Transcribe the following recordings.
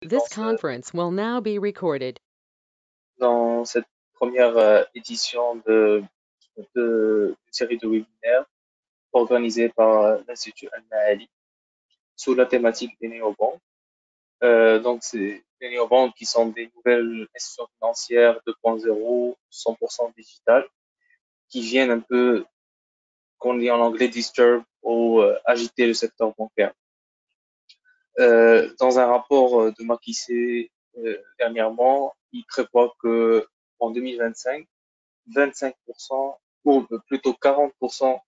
This dans, ce- conference will now be recorded. dans cette première édition d'une série de webinaires organisée par l'Institut Al-Ma'ali sous la thématique des néobanques. Donc, c'est des néobanques qui sont des nouvelles institutions financières 2.0, 100% digitales, qui viennent un peu, qu'on dit en anglais, disturb ou agiter le secteur bancaire. Dans un rapport de McKinsey dernièrement, il prévoit que en 2025, 25% ou plutôt 40%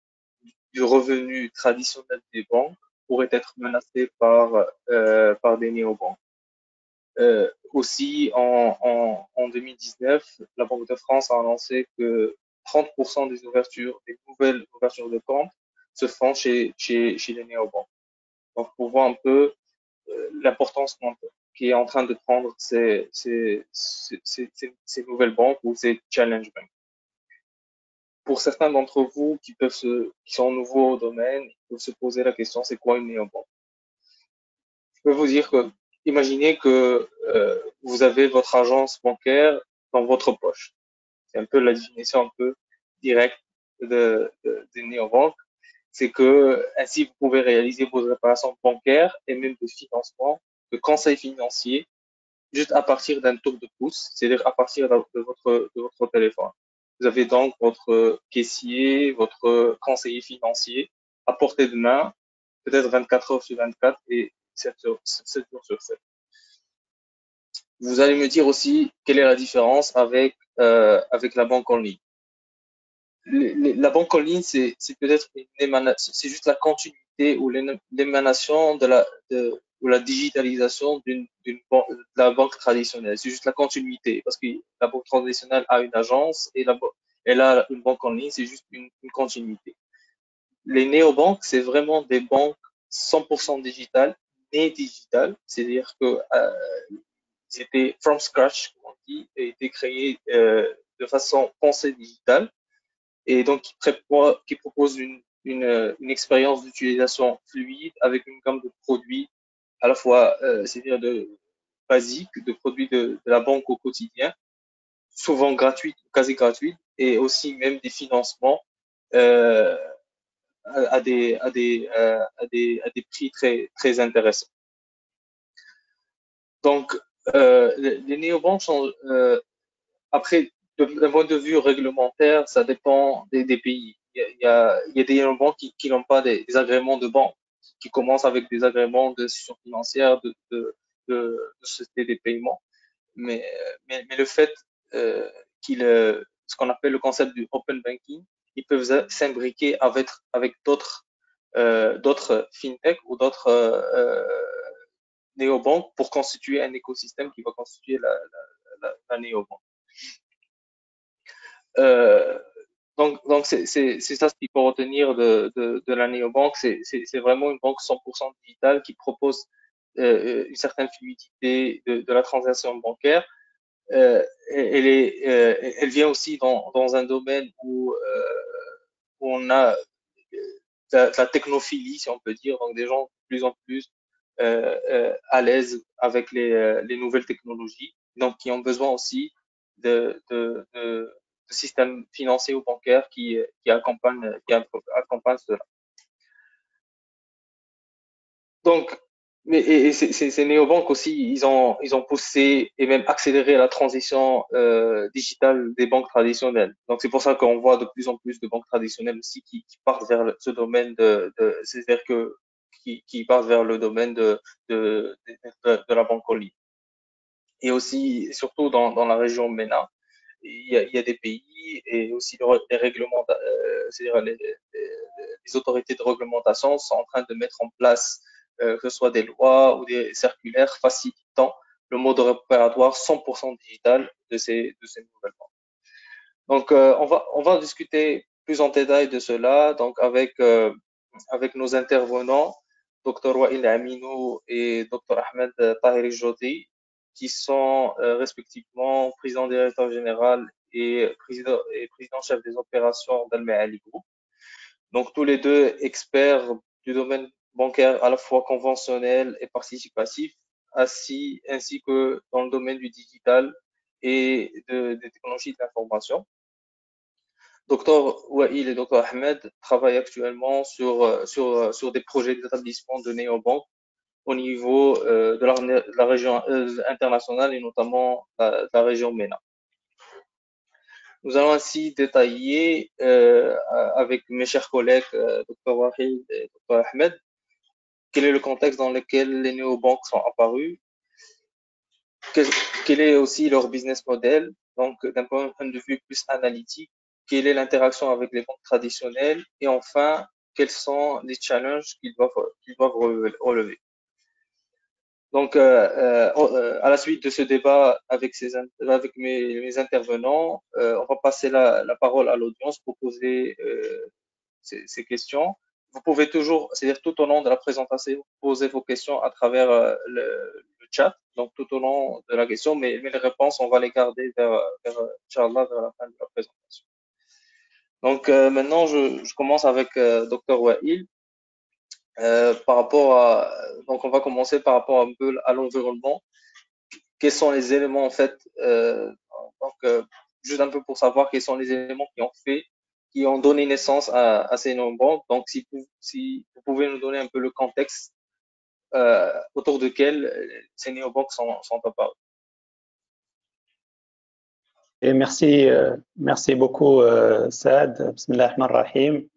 du revenu traditionnel des banques pourrait être menacé par des néobanques. Aussi, en 2019, la Banque de France a annoncé que 30% des nouvelles ouvertures de comptes se font chez les néobanques. Donc, pour voir un peu l'importance qui est en train de prendre ces nouvelles banques ou ces challenge banks. Pour certains d'entre vous qui sont nouveaux au domaine, ils peuvent se poser la question, c'est quoi une néobanque? Je peux vous dire que, imaginez que vous avez votre agence bancaire dans votre poche. C'est un peu la définition un peu directe des néobanques. C'est que ainsi vous pouvez réaliser vos opérations bancaires et même de financement, de conseils financiers, juste à partir d'un tour de pouce, c'est-à-dire à partir de votre téléphone. Vous avez donc votre caissier, votre conseiller financier à portée de main, peut-être 24 heures sur 24 et 7 jours sur 7. Vous allez me dire aussi quelle est la différence avec la banque en ligne. La banque en ligne, c'est peut-être c'est juste la continuité ou l'émanation ou la digitalisation de la banque traditionnelle. C'est juste la continuité parce que la banque traditionnelle a une agence et elle a une banque en ligne, c'est juste une continuité. Les néobanques, c'est vraiment des banques 100% digitales, nées digitales, c'est-à-dire que c'était from scratch, comme on dit, et été créées de façon pensée digitale et donc qui propose une expérience d'utilisation fluide avec une gamme de produits à la fois, c'est-à-dire de basiques, de produits de la banque au quotidien, souvent gratuits, quasi gratuits, et aussi même des financements euh, à des prix très intéressants. Donc, les néobanques sont après, d'un point de vue réglementaire, ça dépend des pays. Il y a des banques qui n'ont pas des agréments de banque, qui commencent avec des agréments d'institutions financières, de société des paiements. Mais le fait euh, ce qu'on appelle le concept du open banking, ils peuvent s'imbriquer avec d'autres fintech ou d'autres néobanques pour constituer un écosystème qui va constituer la néobanque. Euh, donc c'est ça ce qu'il faut retenir de la néobanque. C'est vraiment une banque 100% digitale qui propose une certaine fluidité de la transaction bancaire. Elle vient aussi dans un domaine où on a de la technophilie, si on peut dire, donc des gens de plus en plus à l'aise avec les nouvelles technologies, donc qui ont besoin aussi de systèmes financiers ou bancaires qui accompagnent cela. Donc, ces néobanques aussi, ils ont poussé et même accéléré la transition digitale des banques traditionnelles. Donc, c'est pour ça qu'on voit de plus en plus de banques traditionnelles aussi qui partent vers ce domaine c'est-à-dire qui partent vers le domaine de la banque en ligne. Et aussi, surtout dans la région MENA, il y a des pays et aussi les règlements, c'est-à-dire les autorités de réglementation sont en train de mettre en place que ce soit des lois ou des circulaires facilitant le mode opératoire 100% digital de ces nouvelles normes. Donc, on va discuter plus en détail de cela, donc avec nos intervenants, Dr Wael Aminou et Dr Ahmed Tahiri Jodi, qui sont respectivement président directeur général et président chef des opérations d'Al-Ma'ali Group. Donc, tous les deux experts du domaine bancaire à la fois conventionnel et participatif, ainsi que dans le domaine du digital et des technologies de l'information. Dr Wael et Dr Ahmed travaillent actuellement sur des projets d'établissement de néobanques au niveau de la région internationale et notamment la région MENA. Nous allons ainsi détailler avec mes chers collègues Dr Wael et Dr Ahmed quel est le contexte dans lequel les néobanques sont apparues, quel est aussi leur business model, donc d'un point de vue plus analytique, quelle est l'interaction avec les banques traditionnelles et enfin, quels sont les challenges qu'ils doivent relever. Donc, à la suite de ce débat avec mes intervenants, on va passer la parole à l'audience pour poser ces questions. Vous pouvez toujours, c'est-à-dire tout au long de la présentation, poser vos questions à travers le chat, donc tout au long de la question, mais les réponses, on va les garder Inch'Allah, vers la fin de la présentation. Donc maintenant, je commence avec Dr Wael. Donc on va commencer par rapport un peu à l'environnement. Quels sont les éléments en fait, donc juste un peu pour savoir quels sont les éléments qui ont donné naissance à ces néobanques. Donc si vous pouvez nous donner un peu le contexte autour duquel ces néobanques sont apparues. Et merci beaucoup Saad. Bismillah ar-Rahman ar-Rahim.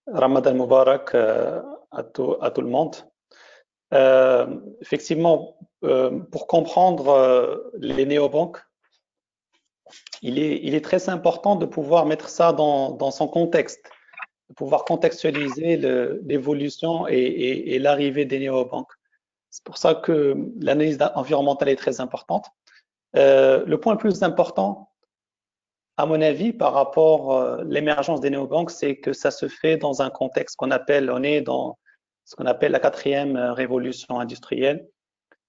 Ramadan Mubarak à tout le monde. Effectivement, pour comprendre les néobanques, il est très important de pouvoir mettre ça dans son contexte, de pouvoir contextualiser l'évolution et l'arrivée des néobanques. C'est pour ça que l'analyse environnementale est très importante. Le point le plus important, à mon avis, par rapport à l'émergence des néobanques, c'est que ça se fait dans un contexte on est dans ce qu'on appelle la 4e révolution industrielle.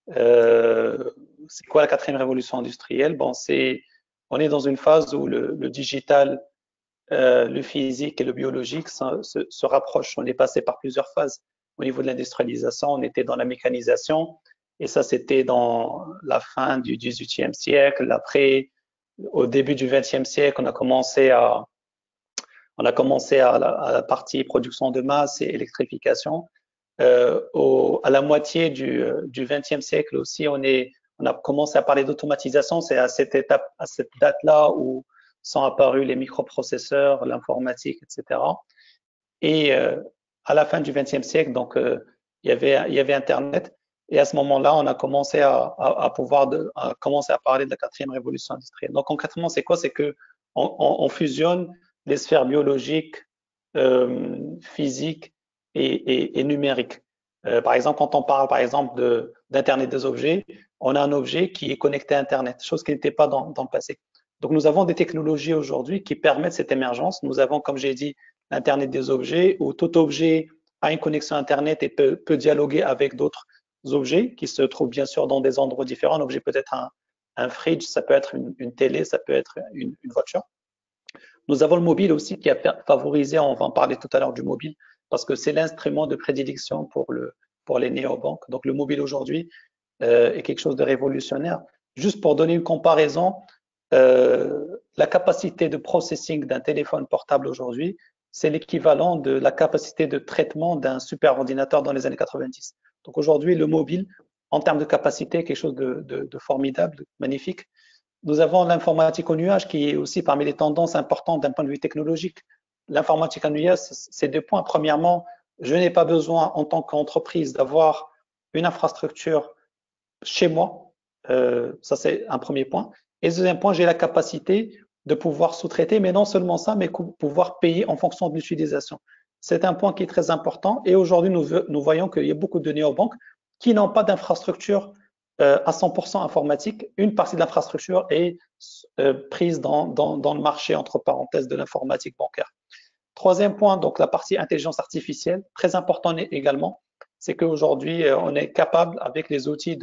C'est quoi la 4e révolution industrielle? Bon, on est dans une phase où le digital, le physique et le biologique se rapprochent. On est passé par plusieurs phases. Au niveau de l'industrialisation, on était dans la mécanisation, et ça, c'était dans la fin du XVIIIe siècle. Après, au début du XXe siècle, on a commencé à la partie production de masse et électrification. À la moitié du XXe siècle aussi, on a commencé à parler d'automatisation. C'est à cette date-là où sont apparus les microprocesseurs, l'informatique, etc. Et à la fin du XXe siècle, donc il y avait Internet. Et à ce moment-là, on a commencé à commencer à parler de la 4e révolution industrielle. Donc concrètement, c'est quoi? C'est que on fusionne les sphères biologiques, physiques et numériques. Par exemple, quand on parle par exemple d'Internet des objets, on a un objet qui est connecté à Internet, chose qui n'était pas dans le passé. Donc nous avons des technologies aujourd'hui qui permettent cette émergence. Nous avons, comme j'ai dit, l'Internet des objets, où tout objet a une connexion Internet et peut dialoguer avec d'autres objets qui se trouvent bien sûr dans des endroits différents. Un objet peut être un fridge, ça peut être une télé, ça peut être une voiture. Nous avons le mobile aussi qui a favorisé, on va en parler tout à l'heure du mobile, parce que c'est l'instrument de prédilection pour les néobanques. Donc le mobile aujourd'hui est quelque chose de révolutionnaire. Juste pour donner une comparaison, la capacité de processing d'un téléphone portable aujourd'hui, c'est l'équivalent de la capacité de traitement d'un superordinateur dans les années 90. Donc aujourd'hui, le mobile, en termes de capacité, est quelque chose de formidable, de magnifique. Nous avons l'informatique au nuage qui est aussi parmi les tendances importantes d'un point de vue technologique. L'informatique au nuage, c'est 2 points. Premièrement, je n'ai pas besoin en tant qu'entreprise d'avoir une infrastructure chez moi. Ça, c'est un premier point. Et le deuxième point, j'ai la capacité de pouvoir sous-traiter, mais non seulement ça, mais pouvoir payer en fonction de l'utilisation. C'est un point qui est très important. Et aujourd'hui, nous voyons qu'il y a beaucoup de néobanques qui n'ont pas d'infrastructure à 100% informatique. Une partie de l'infrastructure est prise dans le marché, entre parenthèses, de l'informatique bancaire. Troisième point, donc la partie intelligence artificielle, très important également, c'est qu'aujourd'hui, on est capable, avec les outils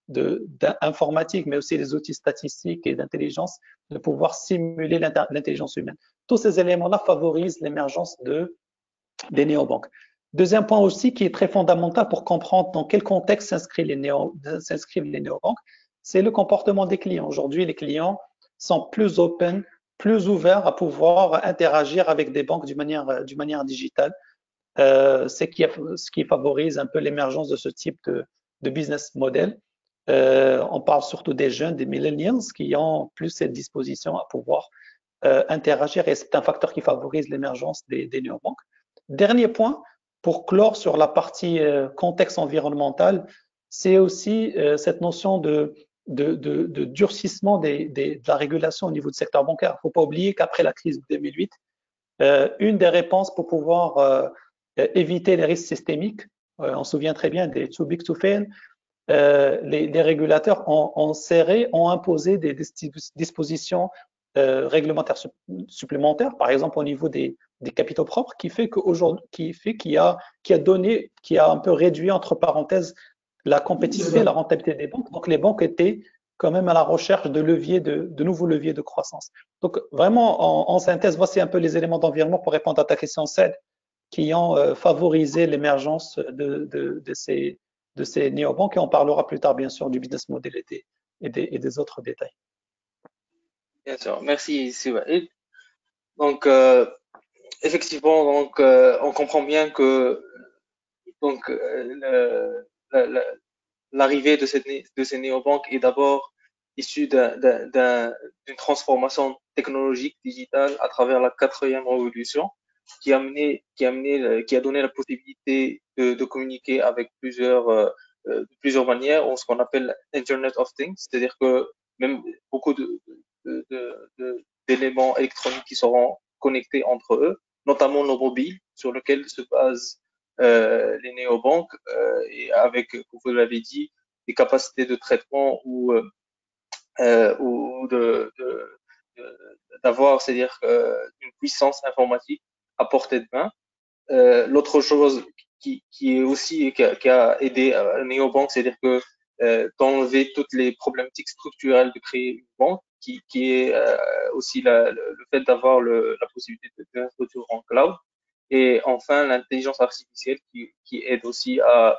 d'informatique, mais aussi les outils statistiques et d'intelligence, de pouvoir simuler l'intelligence humaine. Tous ces éléments-là favorisent l'émergence des néobanques. Deuxième point aussi qui est très fondamental pour comprendre dans quel contexte s'inscrivent les néobanques, c'est le comportement des clients. Aujourd'hui, les clients sont plus open, plus ouverts à pouvoir interagir avec des banques d'une manière digitale. Ce qui favorise un peu l'émergence de ce type de business model. On parle surtout des jeunes, des millennials qui ont plus cette disposition à pouvoir interagir et c'est un facteur qui favorise l'émergence des néobanques. Dernier point, pour clore sur la partie contexte environnemental, c'est aussi cette notion de durcissement de la régulation au niveau du secteur bancaire. Il ne faut pas oublier qu'après la crise de 2008, une des réponses pour pouvoir éviter les risques systémiques, on se souvient très bien des too big to fail, les régulateurs ont serré, ont imposé des dispositions réglementaires supplémentaires, par exemple au niveau des capitaux propres, qui fait qui a un peu réduit entre parenthèses la compétitivité et la rentabilité des banques. Donc les banques étaient quand même à la recherche de nouveaux leviers de croissance. Donc vraiment en synthèse, voici un peu les éléments d'environnement pour répondre à ta question, Ced, qui ont favorisé l'émergence de ces néobanques et on parlera plus tard bien sûr du business model et des autres détails. Bien sûr, merci Sivaïd. Donc, effectivement, donc, on comprend bien que donc, l'arrivée de ces néobanques est d'abord issue d'une transformation technologique digitale à travers la quatrième révolution qui a donné la possibilité de communiquer avec de plusieurs manières, ou ce qu'on appelle Internet of Things, c'est-à-dire que même beaucoup d'éléments électroniques qui seront connectés entre eux, notamment nos mobiles, sur lesquels se basent les néobanques, et avec, comme vous l'avez dit, des capacités de traitement ou d'avoir, c'est-à-dire une puissance informatique à portée de main. L'autre chose qui est aussi qui a aidé à néobanque, c'est-à-dire que d'enlever toutes les problématiques structurelles de créer une banque, qui est aussi le fait d'avoir la possibilité de l'infrastructure en cloud. Et enfin, l'intelligence artificielle qui aide aussi à,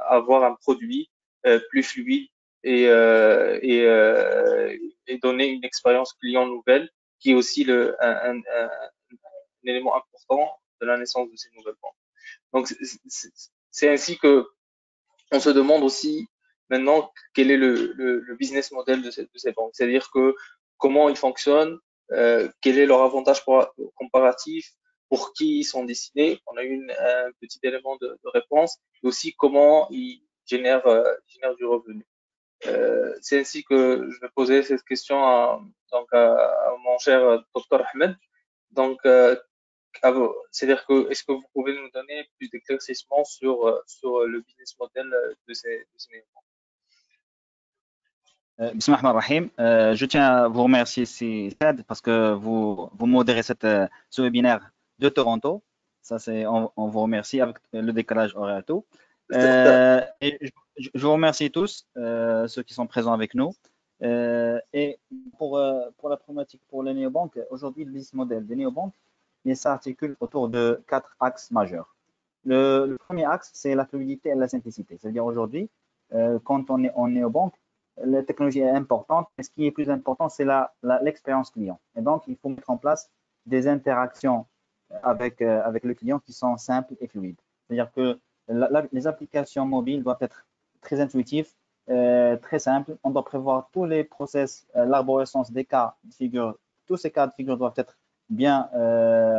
avoir un produit plus fluide et donner une expérience client nouvelle, qui est aussi un élément important de la naissance de ces nouvelles banques. Donc, c'est ainsi que on se demande aussi maintenant quel est le business model de ces banques. C'est-à-dire que comment ils fonctionnent, quel est leur avantage comparatif, pour qui ils sont destinés. On a eu un petit élément de réponse, et aussi comment ils génèrent du revenu. C'est ainsi que je vais poser cette question à mon cher Dr Ahmed. Donc, c'est-à-dire que est-ce que vous pouvez nous donner plus d'éclaircissements sur le business model de ces éléments? Bismillah ar-Rahman ar-Rahim. Je tiens à vous remercier, Sad, parce que vous modérez ce webinaire de Toronto. Ça, on vous remercie avec le décalage horaire et tout. Et je vous remercie tous, ceux qui sont présents avec nous. Et pour la problématique pour les néobanques, aujourd'hui, le business model des néobanques, il s'articule autour de 4 axes majeurs. Le premier axe, c'est la fluidité et la simplicité. C'est-à-dire aujourd'hui, quand on est en néobanque, la technologie est importante, mais ce qui est plus important, c'est l'expérience client. Et donc, il faut mettre en place des interactions avec le client qui sont simples et fluides. C'est-à-dire que les applications mobiles doivent être très intuitives, très simples. On doit prévoir tous les process, l'arborescence des cas de figure. Tous ces cas de figure doivent être bien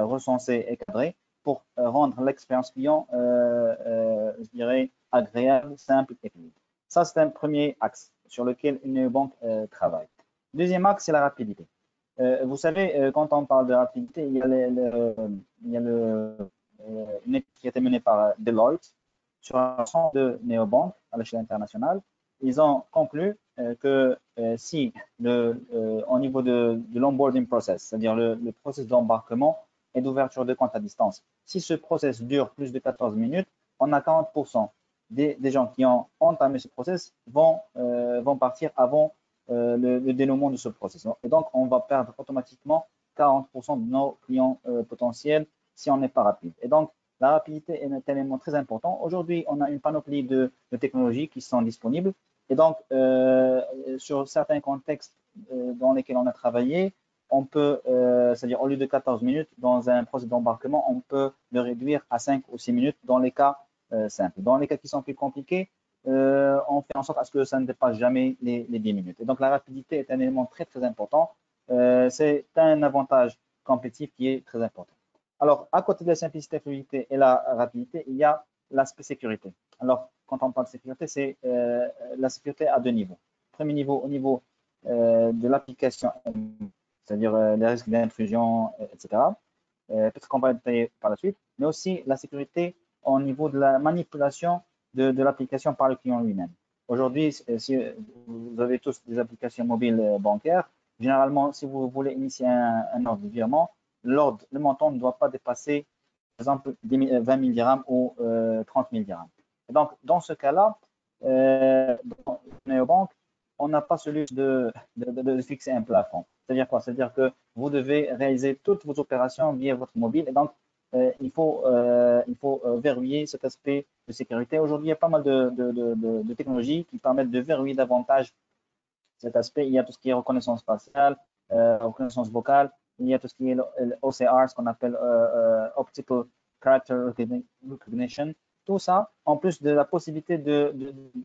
recensés et cadrés pour rendre l'expérience client, je dirais, agréable, simple et fluide. Ça, c'est un premier axe sur lequel une banque travaille. Deuxième axe, c'est la rapidité. Vous savez, quand on parle de rapidité, il y a une étude qui a été menée par Deloitte sur un ensemble de néobanques à l'échelle internationale. Ils ont conclu que si au niveau de l'onboarding process, c'est-à-dire le process d'embarquement et d'ouverture de compte à distance, si ce process dure plus de 14 minutes, on a 40% des gens qui ont entamé ce process vont partir avant le dénouement de ce process. Et donc, on va perdre automatiquement 40% de nos clients potentiels si on n'est pas rapide. Et donc, la rapidité est un élément très important. Aujourd'hui, on a une panoplie de technologies qui sont disponibles. Et donc, sur certains contextes dans lesquels on a travaillé, on peut, c'est-à-dire au lieu de 14 minutes dans un processus d'embarquement, on peut le réduire à 5 ou 6 minutes dans les cas simples. Dans les cas qui sont plus compliqués, on fait en sorte à ce que ça ne dépasse jamais les 10 minutes. Et donc, la rapidité est un élément très, très important. C'est un avantage compétitif qui est très important. Alors, à côté de la simplicité, la fluidité et la rapidité, il y a l'aspect sécurité. Alors, quand on parle de sécurité, c'est la sécurité à deux niveaux. Premier niveau, au niveau de l'application, c'est-à-dire les risques d'intrusion, etc. Peut-être qu'on va détailler par la suite, mais aussi la sécurité au niveau de la manipulation de l'application par le client lui-même. Aujourd'hui, si vous avez tous des applications mobiles bancaires, généralement, si vous voulez initier un ordre de virement, le montant ne doit pas dépasser, par exemple, 20 000 dirhams ou 30 000 dirhams. Et donc, dans ce cas-là, dans les néobanques, on n'a pas celui de fixer un plafond. C'est-à-dire quoi? C'est-à-dire que vous devez réaliser toutes vos opérations via votre mobile. Et donc, il faut verrouiller cet aspect de sécurité. Aujourd'hui, il y a pas mal de technologies qui permettent de verrouiller davantage cet aspect. Il y a tout ce qui est reconnaissance faciale, reconnaissance vocale. Il y a tout ce qui est l'OCR, ce qu'on appelle Optical Character Recognition. Tout ça, en plus de la possibilité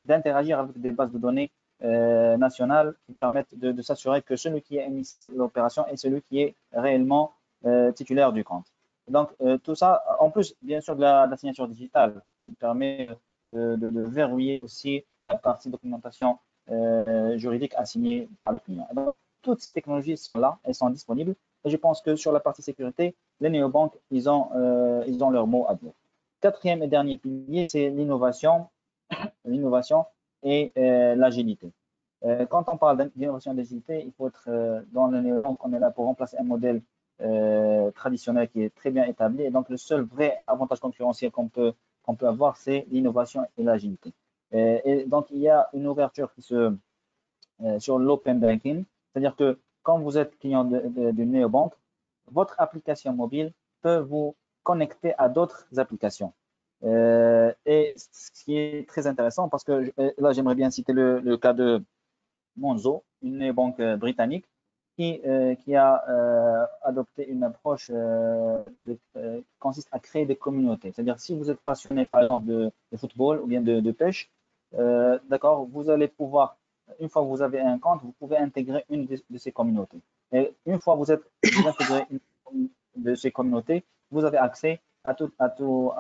d'interagir avec des bases de données nationales qui permettent de s'assurer que celui qui a émis l'opération est celui qui est réellement titulaire du compte. Donc, tout ça, en plus, bien sûr, de la signature digitale, qui permet de verrouiller aussi la partie documentation juridique assignée par le client. Donc, toutes ces technologies sont là, elles sont disponibles. Et je pense que sur la partie sécurité, les néobanques, ils ont leur mot à dire. Quatrième et dernier pilier, c'est l'innovation et l'agilité. Quand on parle d'innovation et d'agilité, il faut être dans le néobanque, on est là pour remplacer un modèle traditionnel qui est très bien établi. Et donc, le seul vrai avantage concurrentiel qu'on peut avoir, c'est l'innovation et l'agilité. Et donc, il y a une ouverture sur l'open banking, c'est-à-dire que quand vous êtes client d'une néobanque, votre application mobile peut vous connecter à d'autres applications. Et ce qui est très intéressant, parce que là, j'aimerais bien citer le cas de Monzo, une néobanque britannique, qui a adopté une approche qui consiste à créer des communautés. C'est-à-dire, si vous êtes passionné, par exemple, de football ou bien de pêche, d'accord, vous allez pouvoir, une fois que vous avez un compte, vous pouvez intégrer une de ces communautés. Et une fois que vous intégrez une de ces communautés, vous avez accès à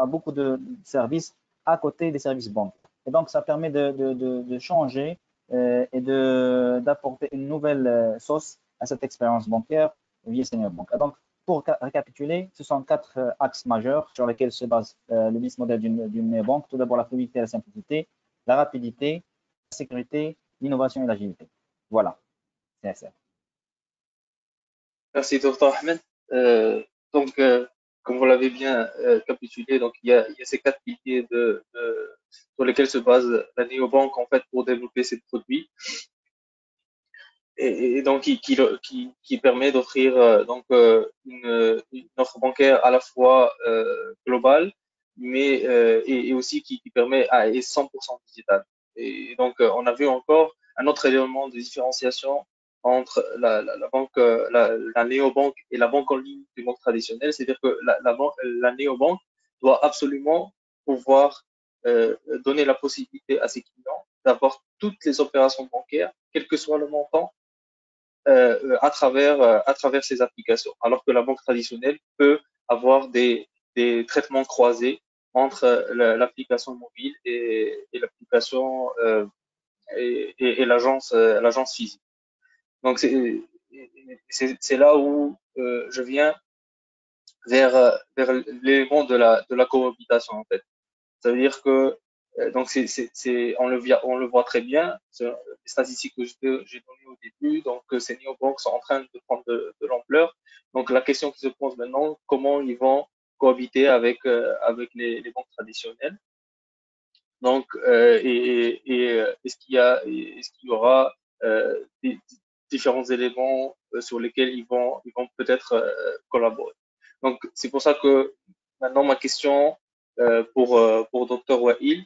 beaucoup de services à côté des services banques. Et donc, ça permet de changer et d'apporter une nouvelle sauce à cette expérience bancaire via Senior Bank. Donc, pour récapituler, ce sont 4 axes majeurs sur lesquels se base le business model d'une banque. Tout d'abord, la fluidité et la simplicité, la rapidité, la sécurité, l'innovation et l'agilité. Voilà, c'est ça. Merci, Dr. Ahmed. Donc, comme vous l'avez bien capitulé, donc il y a ces 4 piliers sur lesquels se base la néobanque en fait pour développer ses produits et donc qui permet d'offrir donc une offre bancaire à la fois globale, mais et aussi qui permet est 100% digital. Et donc on a vu encore un autre élément de différenciation entre la banque, la néobanque et la banque en ligne des banques traditionnelles, c'est-à-dire que la néobanque doit absolument pouvoir donner la possibilité à ses clients d'avoir toutes les opérations bancaires, quel que soit le montant, à travers ces applications. Alors que la banque traditionnelle peut avoir des traitements croisés entre l'application mobile et l'application et l'agence physique. Donc c'est là où je viens vers l'élément de la cohabitation en fait. Ça veut dire que donc on le voit très bien. Les statistiques que j'ai données au début, donc ces néobanques sont en train de prendre de l'ampleur. Donc la question qui se pose maintenant, comment ils vont cohabiter avec les banques traditionnelles. Donc est-ce qu'il y aura des différents éléments sur lesquels ils vont peut-être collaborer. Donc c'est pour ça que maintenant ma question pour Dr. Wael,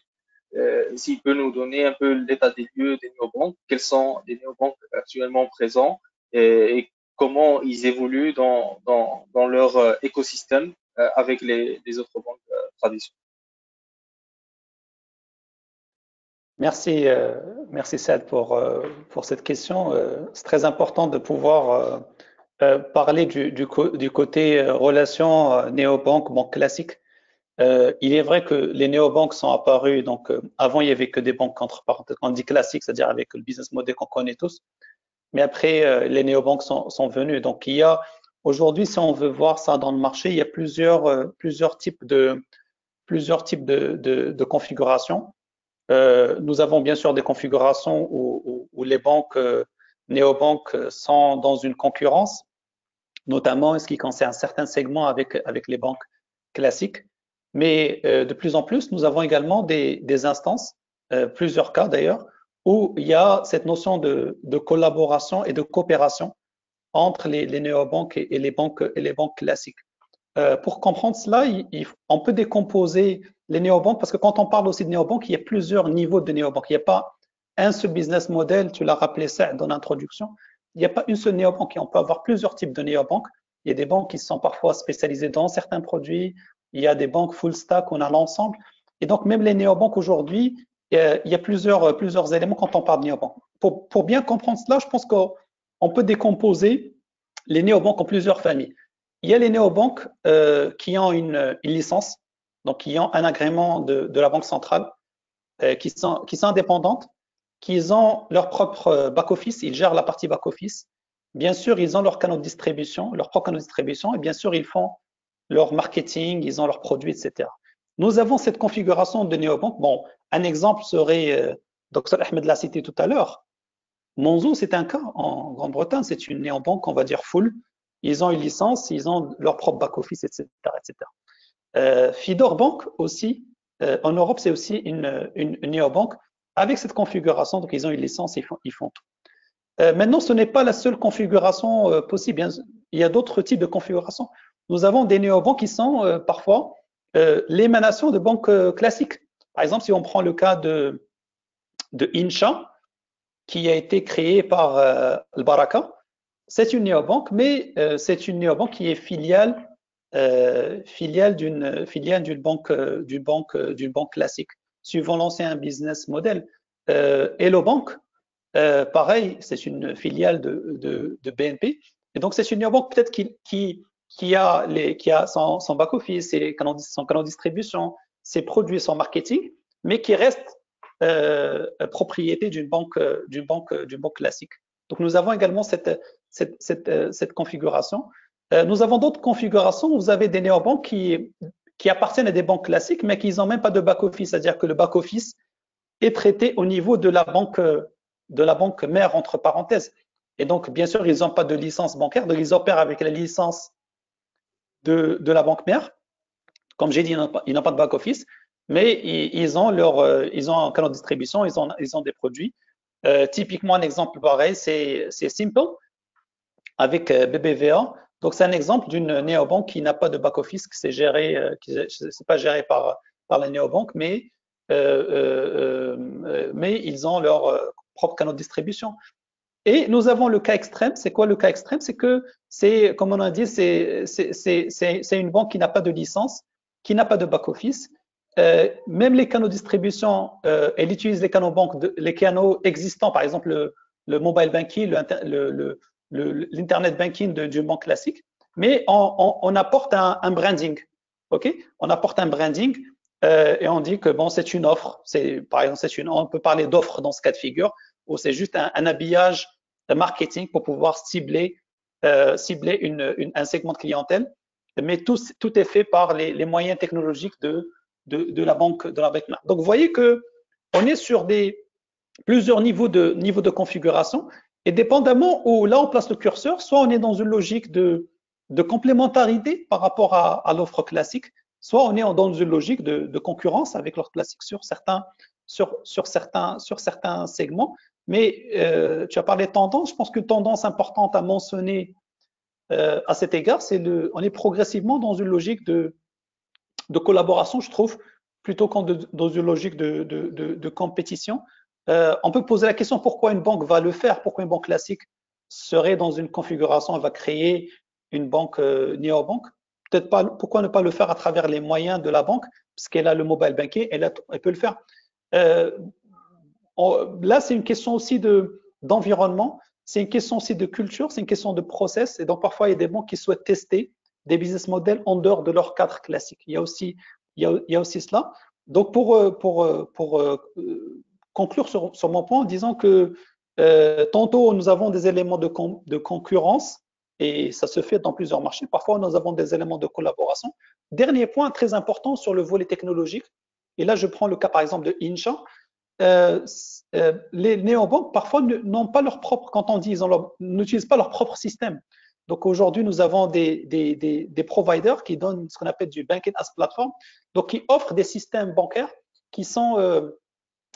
s'il peut nous donner un peu l'état des lieux des néobanques, quels sont les néobanques actuellement présents et comment ils évoluent dans leur écosystème avec les autres banques traditionnelles. Merci Saad pour cette question. C'est très important de pouvoir parler du côté relation néobanque, banque classique. Il est vrai que les néobanques sont apparues, donc avant il y avait que des banques entre parenthèses, on dit classiques, c'est-à-dire avec le business model qu'on connaît tous. Mais après, les néobanques sont venues. Donc il y a aujourd'hui, si on veut voir ça dans le marché, il y a plusieurs types de configurations. Nous avons bien sûr des configurations où les banques néobanques sont dans une concurrence, notamment en ce qui concerne certains segments avec les banques classiques. Mais de plus en plus, nous avons également des instances, plusieurs cas d'ailleurs, où il y a cette notion de collaboration et de coopération entre les néobanques et les banques classiques. Pour comprendre cela, on peut décomposer les néobanques parce que quand on parle aussi de néobanques, il y a plusieurs niveaux de néobanques. Il n'y a pas un seul business model, tu l'as rappelé ça dans l'introduction. Il n'y a pas une seule néobanque, on peut avoir plusieurs types de néobanques. Il y a des banques qui sont parfois spécialisées dans certains produits, il y a des banques full stack, on a l'ensemble. Et donc même les néobanques aujourd'hui, il y a plusieurs éléments quand on parle de néobanques. Pour bien comprendre cela, je pense qu'on peut décomposer les néobanques en plusieurs familles. Il y a les néobanques qui ont une licence, donc qui ont un agrément de la Banque centrale, qui sont indépendantes, qui ont leur propre back-office, ils gèrent la partie back-office. Bien sûr, ils ont leur canaux de distribution, leur propre canal de distribution, et bien sûr, ils font leur marketing, ils ont leurs produits, etc. Nous avons cette configuration de néobanque. Bon, un exemple serait, Dr Ahmed l'a cité tout à l'heure, Monzo, c'est un cas en Grande-Bretagne, c'est une néobanque, on va dire full. Ils ont une licence, ils ont leur propre back-office, etc., etc. Fidor Bank aussi, en Europe, c'est aussi une néobanque avec cette configuration. Donc, ils ont une licence, ils font tout. Maintenant, ce n'est pas la seule configuration possible. Hein. Il y a d'autres types de configurations. Nous avons des néobanques qui sont parfois l'émanation de banques classiques. Par exemple, si on prend le cas de Incha, qui a été créé par Al Baraka, c'est une néobanque, mais c'est une néobanque qui est filiale d'une banque classique, suivant l'ancien business model. Hello Bank, pareil, c'est une filiale de BNP, et donc c'est une néobanque peut-être qui a son back-office, son canal de distribution, ses produits, son marketing, mais qui reste propriété d'une banque classique. Donc nous avons également cette configuration. Nous avons d'autres configurations où vous avez des néobanques qui appartiennent à des banques classiques, mais qui n'ont même pas de back-office, c'est-à-dire que le back-office est traité au niveau de la banque mère, entre parenthèses. Et donc, bien sûr, ils n'ont pas de licence bancaire, donc ils opèrent avec la licence de la banque mère. Comme j'ai dit, ils n'ont pas de back-office, mais ils ont un canal de distribution, ils ont des produits. Typiquement, un exemple pareil, c'est Simple avec BBVA. Donc, c'est un exemple d'une néobanque qui n'a pas de back-office, qui c'est pas géré par la néobanque, mais ils ont leur propre canal de distribution. Et nous avons le cas extrême. C'est quoi le cas extrême? C'est que comme on a dit, c'est une banque qui n'a pas de licence, qui n'a pas de back-office. Même les canaux de distribution, elle utilise les canaux existants, par exemple le mobile banking, l'internet banking d'une banque classique, mais on apporte un branding. Ok, on apporte un branding et on dit que bon, c'est une offre. Par exemple, on peut parler d'offre dans ce cas de figure, où c'est juste un habillage marketing pour pouvoir cibler un segment de clientèle, mais tout est fait par les moyens technologiques de la banque mère. Donc, vous voyez que on est sur plusieurs niveaux de configuration, et dépendamment où là on place le curseur, soit on est dans une logique de complémentarité par rapport à l'offre classique, soit on est dans une logique de concurrence avec l'offre classique sur certains segments. Mais tu as parlé de tendance, je pense qu'une tendance importante à mentionner à cet égard, on est progressivement dans une logique de collaboration, je trouve, plutôt qu'en dans une logique de compétition. On peut poser la question pourquoi une banque va le faire, pourquoi une banque classique serait dans une configuration, elle va créer une banque néobanque. Peut-être pas, pourquoi ne pas le faire à travers les moyens de la banque, puisqu'elle a le mobile banking, elle peut le faire. Là, c'est une question aussi d'environnement, c'est une question aussi de culture, c'est une question de process. Et donc, parfois, il y a des banques qui souhaitent tester des business models en dehors de leur cadre classique. Il y a aussi cela. Donc, pour conclure sur mon point en disant que tantôt, nous avons des éléments de concurrence et ça se fait dans plusieurs marchés. Parfois, nous avons des éléments de collaboration. Dernier point très important sur le volet technologique. Et là, je prends le cas, par exemple, de Incha. Les néobanques, parfois, n'ont pas leur propre, quand on dit, ils n'utilisent pas leur propre système. Donc aujourd'hui, nous avons des providers qui donnent ce qu'on appelle du banking as platform, donc qui offrent des systèmes bancaires qui sont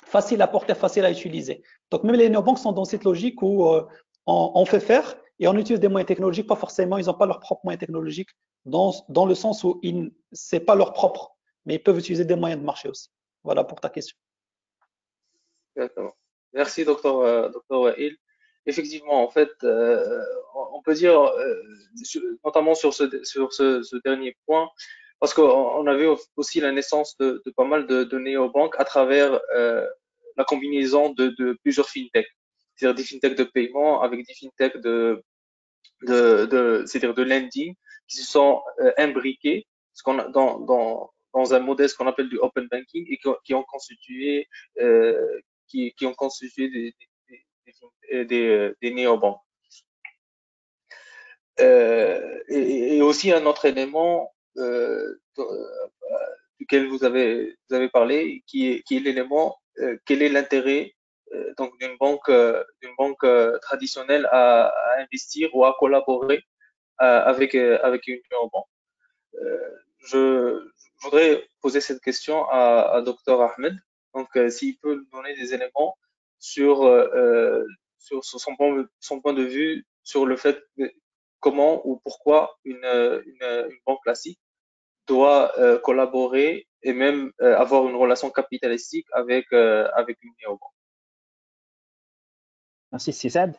faciles à porter, faciles à utiliser. Donc même les néobanques sont dans cette logique où on fait faire et on utilise des moyens technologiques, pas forcément, ils n'ont pas leurs propres moyens technologiques dans le sens où ce n'est pas leur propre, mais ils peuvent utiliser des moyens de marché aussi. Voilà pour ta question. Exactement. Merci, docteur Wael. Effectivement, en fait, on peut dire, notamment sur ce dernier point, parce qu'on avait aussi la naissance de pas mal de néobanques à travers la combinaison de plusieurs fintechs, c'est-à-dire des fintechs de paiement avec des fintechs c'est-à-dire de lending, qui se sont imbriqués ce qu'on a dans un modèle ce qu'on appelle du open banking et qui ont constitué qui ont constitué des néobanques. Et aussi un autre élément duquel vous avez parlé, qui est l'élément quel est l'intérêt donc d'une banque traditionnelle à investir ou à collaborer avec une néobanque. Je voudrais poser cette question à Dr Ahmed. Donc, s'il peut nous donner des éléments sur son point de vue sur le fait de comment ou pourquoi une banque classique doit collaborer et même avoir une relation capitalistique avec une néobanque. Merci, Cissad.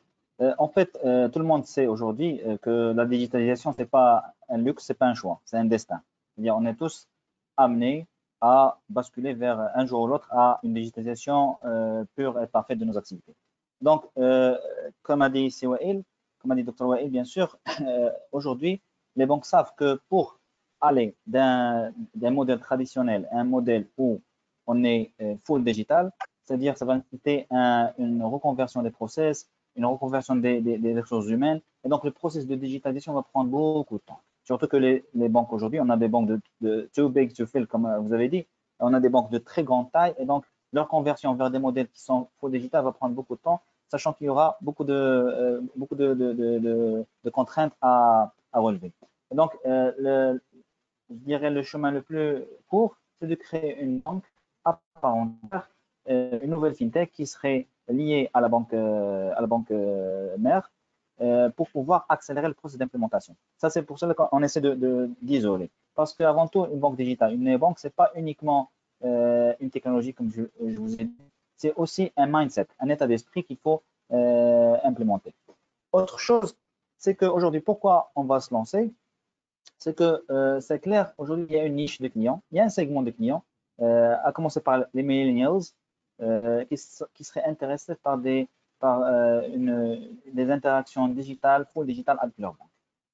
En fait, tout le monde sait aujourd'hui que la digitalisation, c'est pas un luxe, c'est pas un choix, c'est un destin. C'est-à-dire, on est tous amenés à basculer vers un jour ou l'autre à une digitalisation pure et parfaite de nos activités. Donc, comme a dit Wael, comme a dit Dr Wael, bien sûr, aujourd'hui, les banques savent que pour aller d'un modèle traditionnel à un modèle où on est full digital, c'est-à-dire ça va nécessiter une reconversion des process, une reconversion des ressources humaines. Et donc, le processus de digitalisation va prendre beaucoup de temps. Surtout que les banques aujourd'hui, on a des banques de too big to fail, comme vous avez dit. On a des banques de très grande taille. Et donc, leur conversion vers des modèles qui sont full digital va prendre beaucoup de temps, sachant qu'il y aura beaucoup de contraintes à relever. Et donc, je dirais le chemin le plus court, c'est de créer une banque à part entière, une nouvelle fintech qui serait liée à la banque mère pour pouvoir accélérer le processus d'implémentation. Ça, c'est pour cela qu'on essaie d'isoler. Parce qu'avant tout, une banque digitale, une banque, ce n'est pas uniquement une technologie comme je vous ai dit, c'est aussi un mindset, un état d'esprit qu'il faut implémenter. Autre chose, c'est qu'aujourd'hui, pourquoi on va se lancer? C'est que c'est clair, aujourd'hui, il y a une niche de clients, il y a un segment de clients, à commencer par les millennials, qui seraient intéressés par des interactions digitales, full digitales avec leur banque.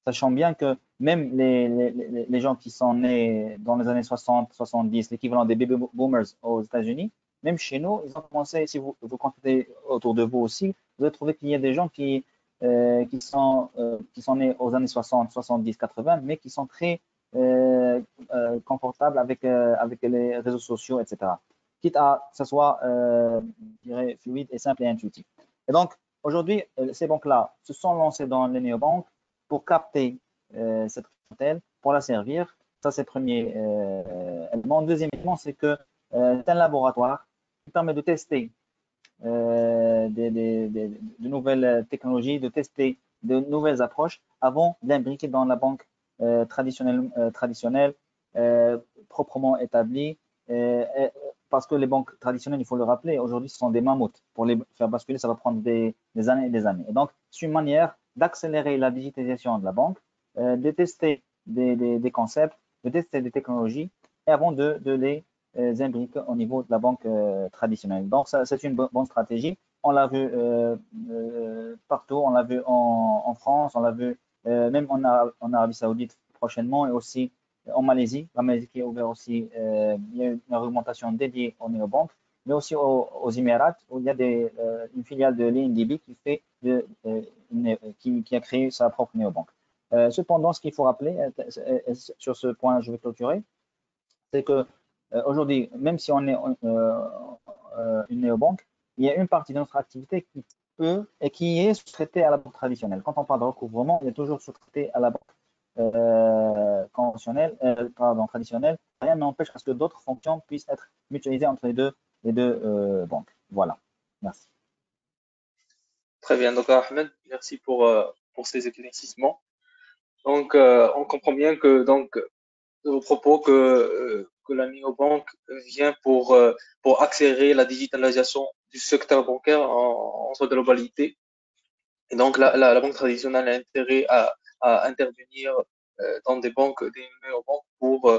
Sachant bien que même les gens qui sont nés dans les années 60, 70, l'équivalent des baby boomers aux États-Unis, même chez nous, ils ont commencé, si vous constatez autour de vous aussi, vous allez trouver qu'il y a des gens qui sont nés aux années 60, 70, 80, mais qui sont très confortables avec les réseaux sociaux, etc. Quitte à que ce soit, je dirais, fluide et simple et intuitif. Et donc, aujourd'hui, ces banques-là se sont lancées dans les néobanques pour capter cette clientèle, pour la servir. Ça, c'est le premier élément. Deuxième élément, c'est que c'est un laboratoire qui permet de tester de nouvelles technologies, de tester de nouvelles approches avant d'imbriquer dans la banque traditionnelle proprement établi. Parce que les banques traditionnelles, il faut le rappeler, aujourd'hui, ce sont des mammouths. Pour les faire basculer, ça va prendre des années et des années. Et donc, c'est une manière d'accélérer la digitalisation de la banque, de tester des concepts, de tester des technologies, et avant de les imbriquer au niveau de la banque traditionnelle. Donc, c'est une bonne stratégie. On l'a vu partout, on l'a vu en France, on l'a vu même en Arabie Saoudite prochainement et aussi en Malaisie. La Malaisie qui est ouverte aussi, il y a une augmentation dédiée aux néobanques, mais aussi aux Émirats où il y a une filiale de l'INDB qui a créé sa propre néobanque. Cependant, ce qu'il faut rappeler, sur ce point, je vais clôturer, c'est que aujourd'hui, même si on est une néobanque, il y a une partie de notre activité qui peut et qui est sous-traitée à la banque traditionnelle. Quand on parle de recouvrement, il est toujours sous-traité à la banque traditionnelle. Rien n'empêche à ce que d'autres fonctions puissent être mutualisées entre les deux banques. Voilà. Merci. Très bien. Donc, Ahmed, merci pour ces éclaircissements. Donc, on comprend bien que donc de vos propos que la néobanque vient pour accélérer la digitalisation du secteur bancaire en sa globalité. Et donc, la banque traditionnelle a intérêt à intervenir dans des banques, des néobanques pour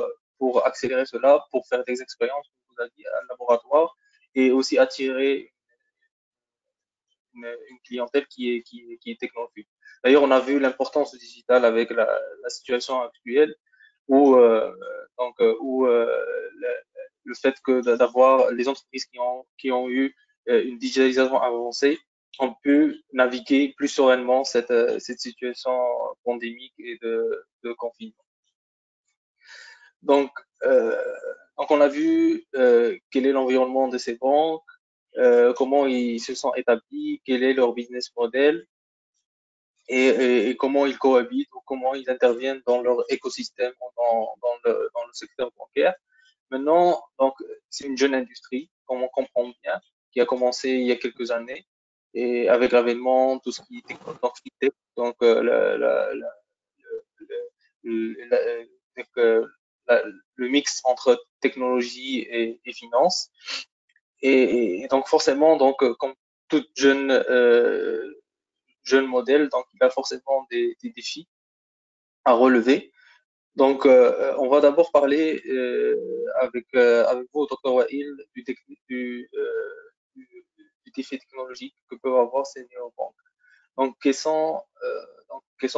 accélérer cela, pour faire des expériences, comme vous avez dit, à laboratoire, et aussi attirer une clientèle qui est technophile. D'ailleurs, on a vu l'importance du digital avec la situation actuelle où le fait que d'avoir les entreprises qui ont eu une digitalisation avancée ont pu naviguer plus sereinement cette situation pandémique et de confinement. Donc, on a vu quel est l'environnement de ces banques, comment ils se sont établis, quel est leur business model et comment ils cohabitent ou comment ils interviennent dans leur écosystème dans le secteur bancaire. Maintenant, donc, c'est une jeune industrie, comme on comprend bien, qui a commencé il y a quelques années et avec l'avènement tout ce qui est technologie, donc le mix entre technologie et finance. Et donc forcément, donc comme toute jeune modèle, donc il a forcément des défis à relever. Donc, on va d'abord parler avec vous, Dr. Wael, du défi technologique que peuvent avoir ces néobanques. Donc, quels sont,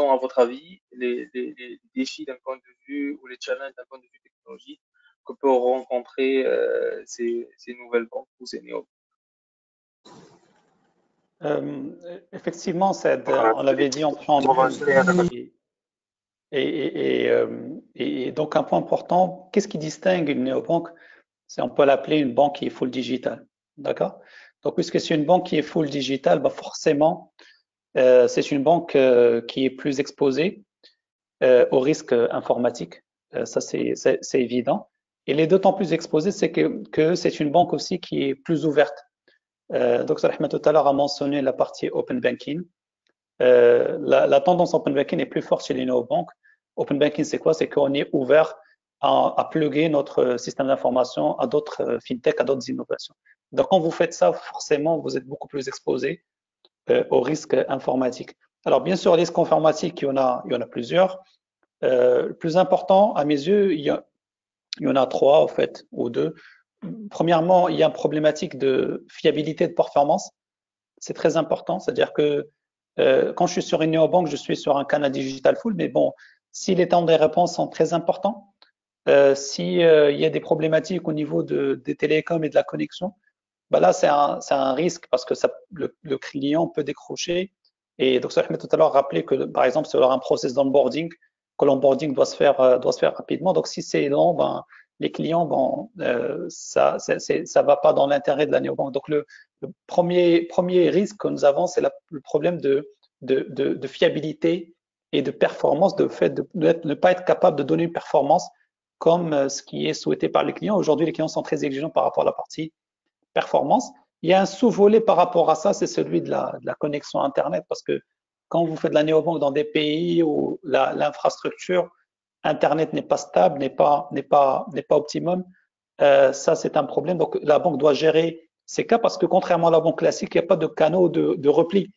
à votre avis, les défis d'un point de vue ou les challenges d'un point de vue technologique que peuvent rencontrer ces nouvelles banques ou ces néobanques? Effectivement, on l'avait dit en préambule. Et donc, un point important, qu'est-ce qui distingue une néobanque? On peut l'appeler une banque qui est full digital. D'accord? Donc, puisque c'est une banque qui est full digital, bah forcément, c'est une banque qui est plus exposée au risque informatique. Ça, c'est évident. Et elle est d'autant plus exposée, c'est que c'est une banque aussi qui est plus ouverte. Dr. Ahmed tout à l'heure a mentionné la partie open banking. La tendance open banking est plus forte chez les néobanques. Open banking, c'est quoi? C'est qu'on est ouvert à plugger notre système d'information à d'autres fintech, à d'autres innovations. Donc, quand vous faites ça, forcément, vous êtes beaucoup plus exposé au risque informatique. Alors, bien sûr, les risques informatiques, il y en a plusieurs. Le plus important, à mes yeux, il y en a trois, en fait, ou deux. Premièrement, il y a une problématique de fiabilité de performance. C'est très important, c'est-à-dire que quand je suis sur une néobanque, je suis sur un canal digital full, mais bon, si les temps des réponses sont très importants, si il y a des problématiques au niveau des télécoms et de la connexion, bah là c'est un risque parce que le client peut décrocher. Et donc, ça tout à l'heure rappeler que par exemple sur un process d'onboarding, que l'onboarding doit se faire rapidement. Donc si c'est lent, ben les clients, bon, ça va pas dans l'intérêt de la néobanque. Donc le premier risque que nous avons, c'est le problème de fiabilité et de performance, de fait de ne pas être capable de donner une performance comme ce qui est souhaité par les clients. Aujourd'hui, les clients sont très exigeants par rapport à la partie performance. Il y a un sous-volet par rapport à ça, c'est celui de la connexion Internet, parce que quand vous faites de la néobanque dans des pays où l'infrastructure Internet n'est pas stable, n'est pas optimum, ça c'est un problème. Donc la banque doit gérer ces cas parce que contrairement à la banque classique, il n'y a pas de canaux de repli.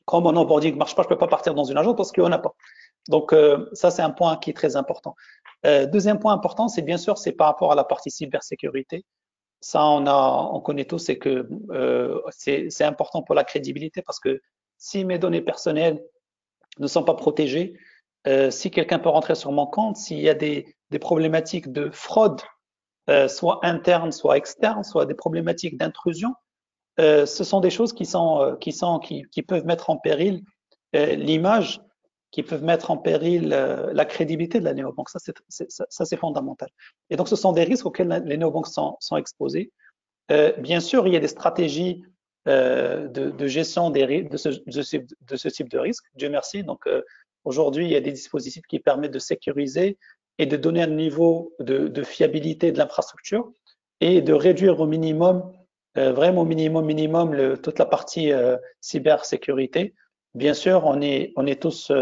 Quand mon onboarding ne marche pas, je ne peux pas partir dans une agence parce qu'il n'y en a pas. Donc ça c'est un point qui est très important. Deuxième point important, c'est bien sûr c'est par rapport à la partie cybersécurité. Ça on connaît tous, c'est que c'est important pour la crédibilité parce que si mes données personnelles ne sont pas protégées, si quelqu'un peut rentrer sur mon compte, s'il y a des problématiques de fraude, soit interne, soit externe, soit des problématiques d'intrusion, ce sont des choses qui peuvent mettre en péril l'image, qui peuvent mettre en péril la crédibilité de la néobanque. Ça, c'est fondamental. Et donc, ce sont des risques auxquels les néobanques sont exposées. Bien sûr, il y a des stratégies de gestion de ce type de risque. Dieu merci. Donc, aujourd'hui, il y a des dispositifs qui permettent de sécuriser et de donner un niveau de fiabilité de l'infrastructure et de réduire au minimum, vraiment au minimum, toute la partie cybersécurité. Bien sûr, on est tous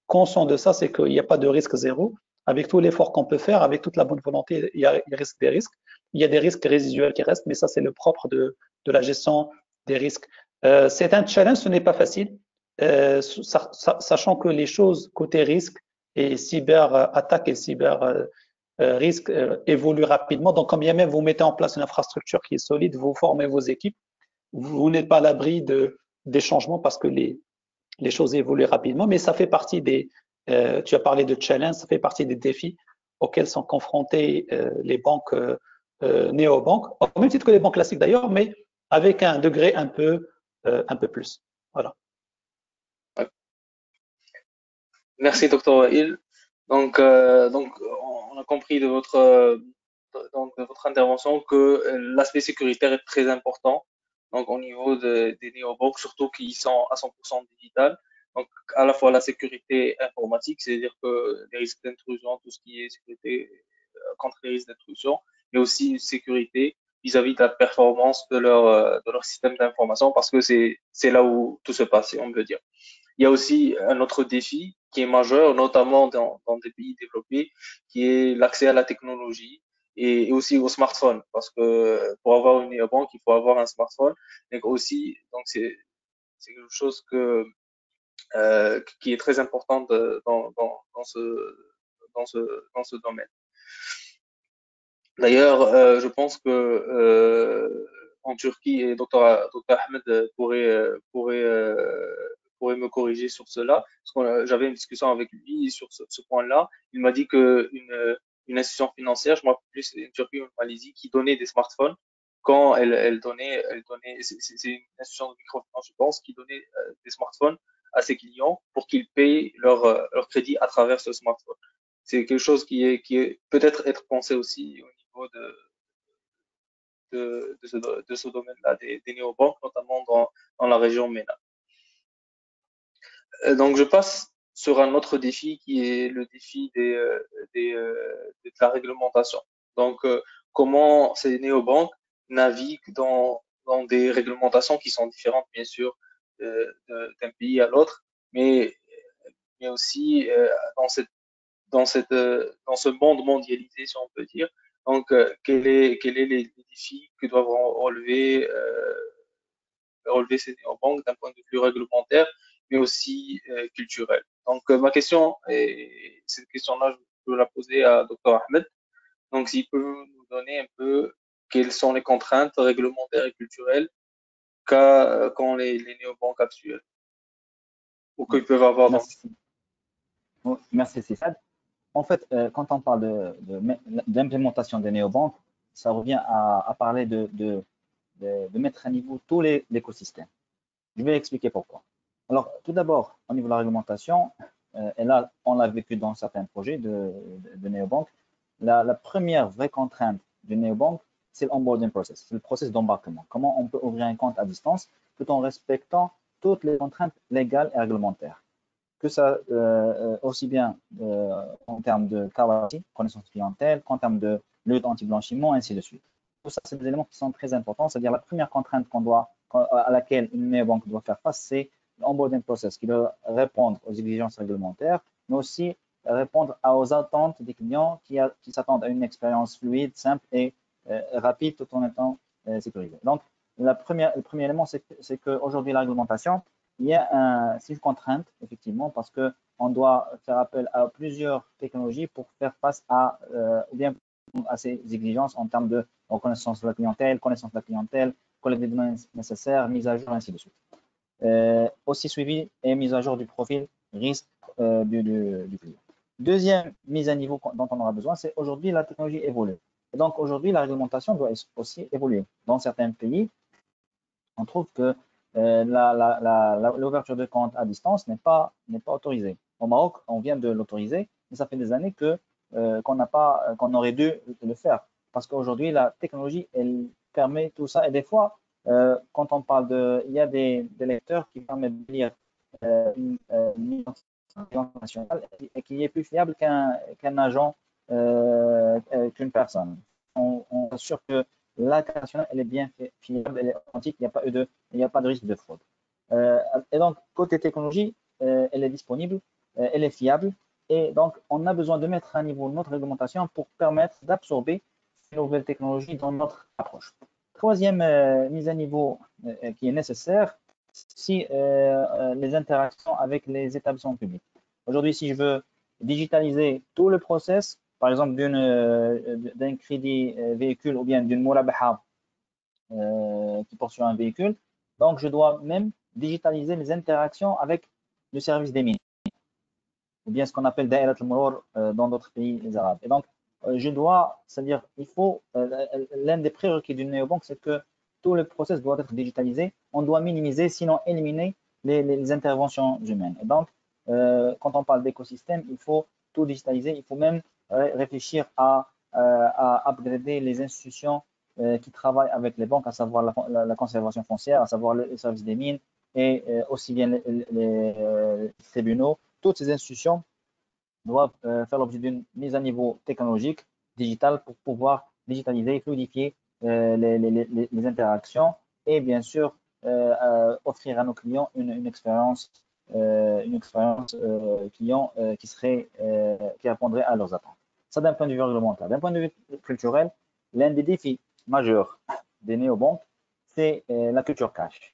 conscients de ça, c'est qu'il n'y a pas de risque zéro. Avec tout l'effort qu'on peut faire, avec toute la bonne volonté, il risque des risques. Il y a des risques résiduels qui restent, mais ça, c'est le propre de la gestion des risques. C'est un challenge, ce n'est pas facile, sachant que les choses côté risque et cyber-attaque et cyber-risque évoluent rapidement. Donc, quand bien même vous mettez en place une infrastructure qui est solide, vous formez vos équipes, vous n'êtes pas à l'abri des changements parce que les choses évoluent rapidement, mais ça fait partie tu as parlé de challenge, ça fait partie des défis auxquels sont confrontées les banques néobanques, au même titre que les banques classiques d'ailleurs, mais avec un degré un peu plus. Voilà. Merci, Dr. Wael. Donc, on a compris de votre intervention que l'aspect sécuritaire est très important. Donc, au niveau des néobanques, surtout qui sont à 100% digital. Donc, à la fois la sécurité informatique, c'est-à-dire que les risques d'intrusion, tout ce qui est sécurité contre les risques d'intrusion, mais aussi une sécurité vis-à-vis de la performance de leur système d'information, parce que c'est là où tout se passe, si on peut dire. Il y a aussi un autre défi qui est majeur, notamment dans des pays développés, qui est l'accès à la technologie et aussi au smartphone. Parce que pour avoir une néobanque, il faut avoir un smartphone. Donc aussi, donc c'est quelque chose qui est très important dans ce domaine. D'ailleurs, je pense que en Turquie, et Dr. Ahmed pourrait me corriger sur cela, parce que j'avais une discussion avec lui sur ce point-là. Il m'a dit que une institution financière, je ne me rappelle plus, c'est une Turquie ou une Malaisie, qui donnait des smartphones quand elle donnait, c'est une institution de microfinance, je pense, qui donnait des smartphones à ses clients pour qu'ils payent leur crédit à travers ce smartphone. C'est quelque chose qui est peut-être être pensé aussi au niveau de ce domaine-là, des néobanques, notamment dans la région MENA. Donc, je passe sur un autre défi qui est le défi de la réglementation. Donc, comment ces néobanques naviguent dans des réglementations qui sont différentes, bien sûr, d'un pays à l'autre, mais aussi dans ce monde mondialisé, si on peut dire. Donc, quels sont les défis que doivent relever ces néobanques d'un point de vue réglementaire, mais aussi culturel. Donc, ma question, et cette question-là, je peux la poser à Dr. Ahmed. Donc, s'il peut nous donner un peu quelles sont les contraintes réglementaires et culturelles qu'ont les néobanques actuelles ou qu'ils peuvent avoir dans. Merci, Sissad. En fait, quand on parle d'implémentation des néobanques, ça revient à parler de mettre à niveau tout l'écosystème. Je vais expliquer pourquoi. Alors, tout d'abord, au niveau de la réglementation, et là, on l'a vécu dans certains projets de néobanques, la première vraie contrainte de néobanque, c'est l'onboarding process, c'est le process d'embarquement. Comment on peut ouvrir un compte à distance tout en respectant toutes les contraintes légales et réglementaires. Que ça, aussi bien en termes de KYC, connaissance clientèle, qu'en termes de lutte anti-blanchiment, ainsi de suite. Tout ça, c'est des éléments qui sont très importants. C'est-à-dire la première contrainte à laquelle une néobanque doit faire face, c'est l'onboarding process qui doit répondre aux exigences réglementaires, mais aussi répondre aux attentes des clients qui s'attendent à une expérience fluide, simple et rapide tout en étant sécurisée. Donc, le premier élément, c'est qu'aujourd'hui, la réglementation, c'est une contrainte, effectivement, parce qu'on doit faire appel à plusieurs technologies pour faire face à, ou bien à ces exigences en termes de reconnaissance de la clientèle, collecte des données nécessaires, mise à jour, ainsi de suite. Aussi suivi et mise à jour du profil risque du client. Deuxième mise à niveau dont on aura besoin, c'est aujourd'hui la technologie évolue. Et donc aujourd'hui, la réglementation doit aussi évoluer. Dans certains pays, on trouve que l'ouverture de compte à distance n'est pas autorisée. Au Maroc, on vient de l'autoriser, mais ça fait des années qu'on aurait dû le faire. Parce qu'aujourd'hui, la technologie, elle permet tout ça. Et des fois, quand on parle il y a des lecteurs qui permettent de lire une identité nationale et qui est plus fiable qu'un agent, qu'une personne. On assure que la carte nationale, elle est bien fiable, elle est authentique, il n'y a pas de risque de fraude. Et donc, côté technologie, elle est disponible, elle est fiable, et donc, on a besoin de mettre à niveau notre réglementation pour permettre d'absorber ces nouvelles technologies dans notre approche. Troisième mise à niveau qui est nécessaire, si les interactions avec les établissements publics. Aujourd'hui, si je veux digitaliser tout le process, par exemple d'un crédit véhicule ou bien d'une moulabaha qui porte sur un véhicule, donc je dois même digitaliser les interactions avec le service des mines, ou bien ce qu'on appelle Da'irat al-Murur dans d'autres pays arabes. Et donc, c'est-à-dire, l'un des prérequis d'une néobanque, c'est que tout le process doit être digitalisé. On doit minimiser, sinon éliminer les interventions humaines. Et donc, quand on parle d'écosystème, il faut tout digitaliser. Il faut même réfléchir à upgrader les institutions qui travaillent avec les banques, à savoir la conservation foncière, à savoir le service des mines et aussi bien les tribunaux. Toutes ces institutions doivent faire l'objet d'une mise à niveau technologique, digitale, pour pouvoir digitaliser et fluidifier les interactions et bien sûr offrir à nos clients une expérience client qui répondrait à leurs attentes. Ça d'un point de vue réglementaire. D'un point de vue culturel, l'un des défis majeurs des néobanques, c'est la culture cash.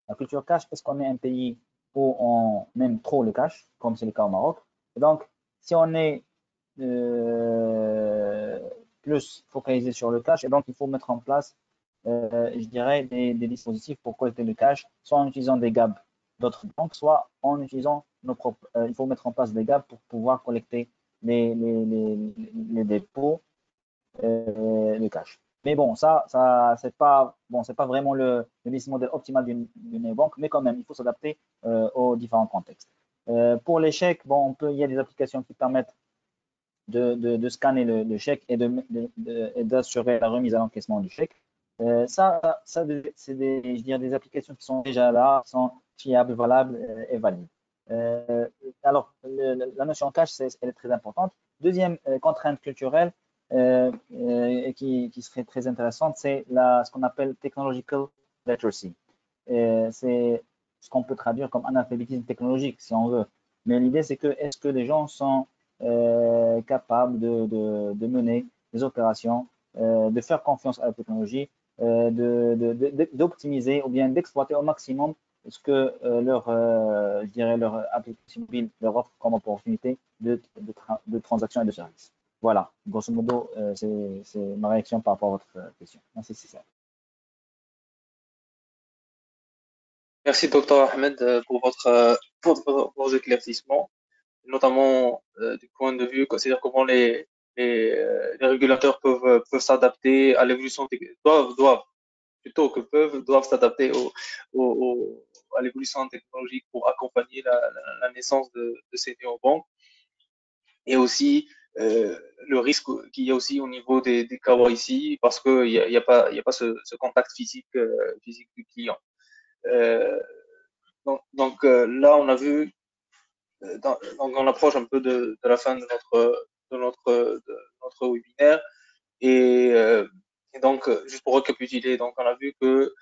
La culture cash, est-ce qu'on est un pays où on aime trop le cash, comme c'est le cas au Maroc? Et donc, si on est plus focalisé sur le cash, et donc il faut mettre en place, je dirais, des dispositifs pour collecter le cash, soit en utilisant des GAB d'autres banques, soit en utilisant nos propres. Il faut mettre en place des GAB pour pouvoir collecter les dépôts, le cash. Mais bon, ça c'est pas vraiment le business model optimal d'une banque, mais quand même, il faut s'adapter aux différents contextes. Pour les chèques, bon, il y a des applications qui permettent de scanner le chèque et d'assurer la remise à l'encaissement du chèque. C'est des applications qui sont déjà là, qui sont fiables, valables et valides. Alors, la notion cash, elle est très importante. Deuxième contrainte culturelle qui serait très intéressante, c'est ce qu'on appelle technological literacy. C'est ce qu'on peut traduire comme analphabétisme technologique, si on veut. Mais l'idée, c'est que est-ce que les gens sont capables de mener des opérations, de faire confiance à la technologie, d'optimiser ou bien d'exploiter au maximum ce que leur application mobile leur offre comme opportunité de transactions et de services. Voilà, grosso modo, c'est ma réaction par rapport à votre question. Merci, c'est ça. Merci, Dr Ahmed, pour vos éclaircissements, notamment du point de vue, c'est-à-dire comment les régulateurs peuvent s'adapter à l'évolution, doivent s'adapter à l'évolution technologique pour accompagner la naissance de ces néobanques. Et aussi le risque qu'il y a aussi au niveau des KYC, parce qu'il n'y a pas ce contact physique du client. Donc là, on a vu, donc on approche un peu de la fin de notre webinaire. Et donc, juste pour récapituler, donc on a vu que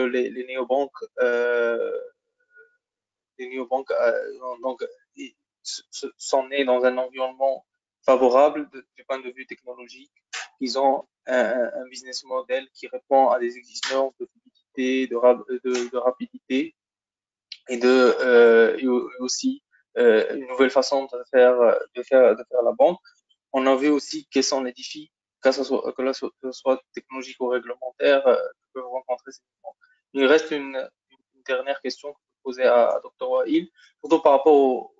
les néobanques, donc sont nés dans un environnement favorable du point de vue technologique. Ils ont un business model qui répond à des exigences de fluidité, de rapidité et et aussi une nouvelle façon de faire la banque. On a vu aussi quels sont les défis, que ce soit technologique ou réglementaire, que peuvent rencontrer ces gens. Il reste une dernière question que je poser à Dr. Wael, surtout par rapport au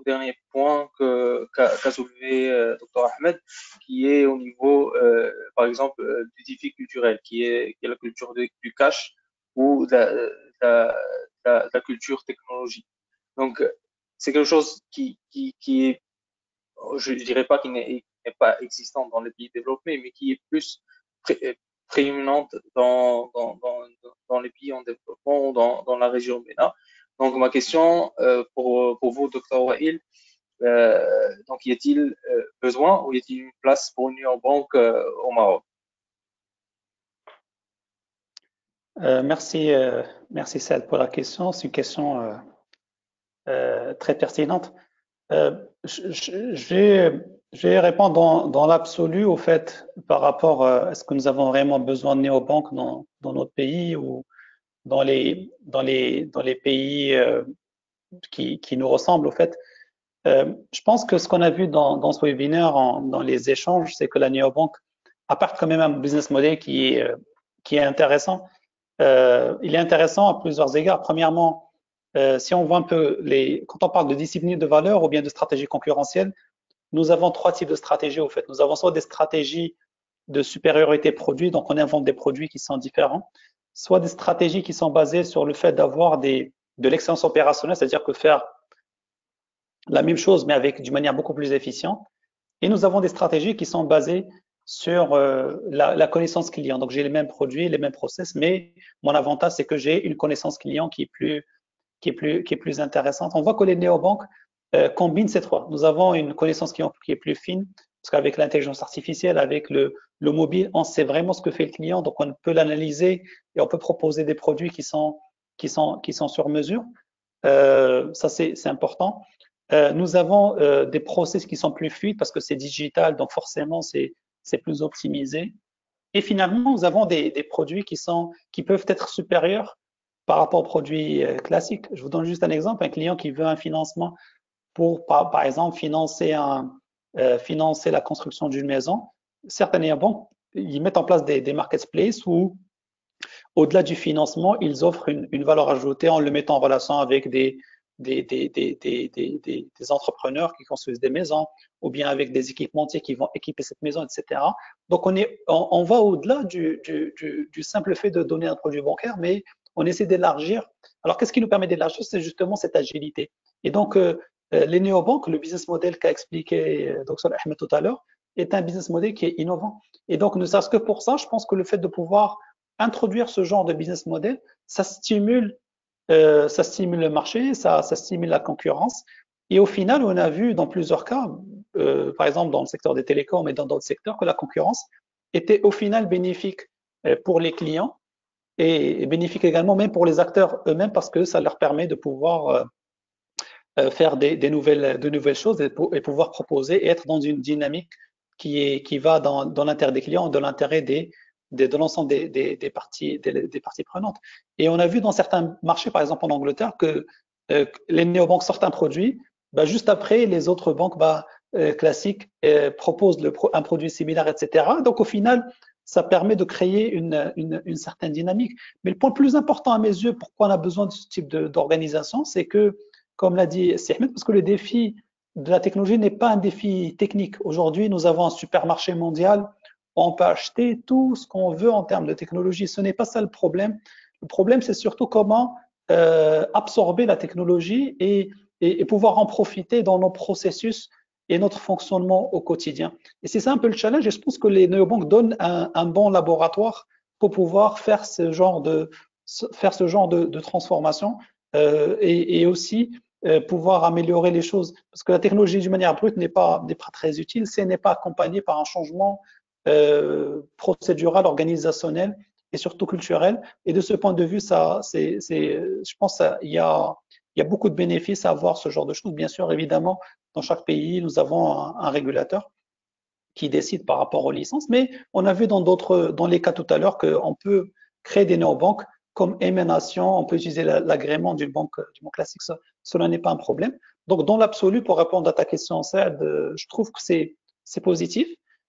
dernier point qu'a soulevé Dr. Ahmed, qui est au niveau, par exemple, du défi culturel, qui est la culture du cash ou la, la culture technologique. Donc, c'est quelque chose qui est, je dirais pas qu'il n'est pas existant dans les pays développés, mais qui est plus prééminente dans les pays en développement ou dans la région MENA. Donc, ma question pour vous, Dr. Wael, donc y a-t-il besoin ou y a-t-il une place pour une néobanque au Maroc? Merci, merci Saad pour la question. C'est une question très pertinente. Je vais répondre dans l'absolu au fait par rapport à est-ce que nous avons vraiment besoin de néobanques dans notre pays ou dans les pays qui nous ressemblent au fait. Je pense que ce qu'on a vu dans ce webinaire, dans les échanges, c'est que la néobanque apporte quand même un business model qui est intéressant. Il est intéressant à plusieurs égards. Premièrement, si on voit un peu quand on parle de discipline de valeur ou bien de stratégie concurrentielle, nous avons trois types de stratégies au fait. Nous avons soit des stratégies de supériorité produit, donc on invente des produits qui sont différents, soit des stratégies qui sont basées sur le fait d'avoir de l'excellence opérationnelle, c'est-à-dire que faire la même chose mais d'une manière beaucoup plus efficiente. Et nous avons des stratégies qui sont basées sur la connaissance client. Donc j'ai les mêmes produits, les mêmes process, mais mon avantage c'est que j'ai une connaissance client qui est plus intéressante. On voit que les néobanques combinent ces trois. Nous avons une connaissance client qui est plus fine, parce qu'avec l'intelligence artificielle, avec le mobile, on sait vraiment ce que fait le client, donc on peut l'analyser et on peut proposer des produits qui sont sur mesure. Ça c'est important. Nous avons des process qui sont plus fluides parce que c'est digital, donc forcément c'est plus optimisé. Et finalement, nous avons des produits qui peuvent être supérieurs par rapport aux produits classiques. Je vous donne juste un exemple. Un client qui veut un financement pour, par exemple, financer la construction d'une maison. Certaines banques, ils mettent en place des marketplaces où, au-delà du financement, ils offrent une valeur ajoutée en le mettant en relation avec des entrepreneurs qui construisent des maisons ou bien avec des équipementiers qui vont équiper cette maison, etc. Donc, on va au-delà du simple fait de donner un produit bancaire, mais on essaie d'élargir. Alors, qu'est-ce qui nous permet d'élargir? C'est justement cette agilité. Et donc, les néobanques, le business model qu'a expliqué Dr Ahmed tout à l'heure, est un business model qui est innovant. Et donc, ne serait-ce que pour ça, je pense que le fait de pouvoir introduire ce genre de business model, ça stimule le marché, ça stimule la concurrence. Et au final, on a vu dans plusieurs cas, par exemple dans le secteur des télécoms et dans d'autres secteurs, que la concurrence était au final bénéfique pour les clients et bénéfique également même pour les acteurs eux-mêmes parce que ça leur permet de pouvoir faire de nouvelles choses et pouvoir proposer et être dans une dynamique qui va dans l'intérêt des clients, dans l'intérêt de l'ensemble des parties prenantes. Et on a vu dans certains marchés, par exemple en Angleterre, que les néobanques sortent un produit, juste après les autres banques classiques proposent un produit similaire, etc. Donc au final, ça permet de créer une certaine dynamique. Mais le point le plus important à mes yeux, pourquoi on a besoin de ce type d'organisation, c'est que, comme l'a dit Ahmed, parce que le défi de la technologie n'est pas un défi technique. Aujourd'hui, nous avons un supermarché mondial. On peut acheter tout ce qu'on veut en termes de technologie. Ce n'est pas ça le problème. Le problème, c'est surtout comment absorber la technologie et pouvoir en profiter dans nos processus et notre fonctionnement au quotidien. Et c'est ça un peu le challenge. Et je pense que les néobanques donnent un bon laboratoire pour pouvoir faire ce genre de transformation et aussi pouvoir améliorer les choses. Parce que la technologie d'une manière brute n'est pas très utile si elle n'est pas accompagnée par un changement procédural, organisationnel et surtout culturel. Et de ce point de vue, je pense qu'il y a il y a beaucoup de bénéfices à avoir ce genre de choses. Bien sûr, évidemment, dans chaque pays, nous avons un régulateur qui décide par rapport aux licences, mais on a vu dans les cas tout à l'heure qu'on peut créer des néobanques comme émanation, on peut utiliser l'agrément d'une banque classique, cela n'est pas un problème. Donc, dans l'absolu, pour répondre à ta question, Saad, je trouve que c'est positif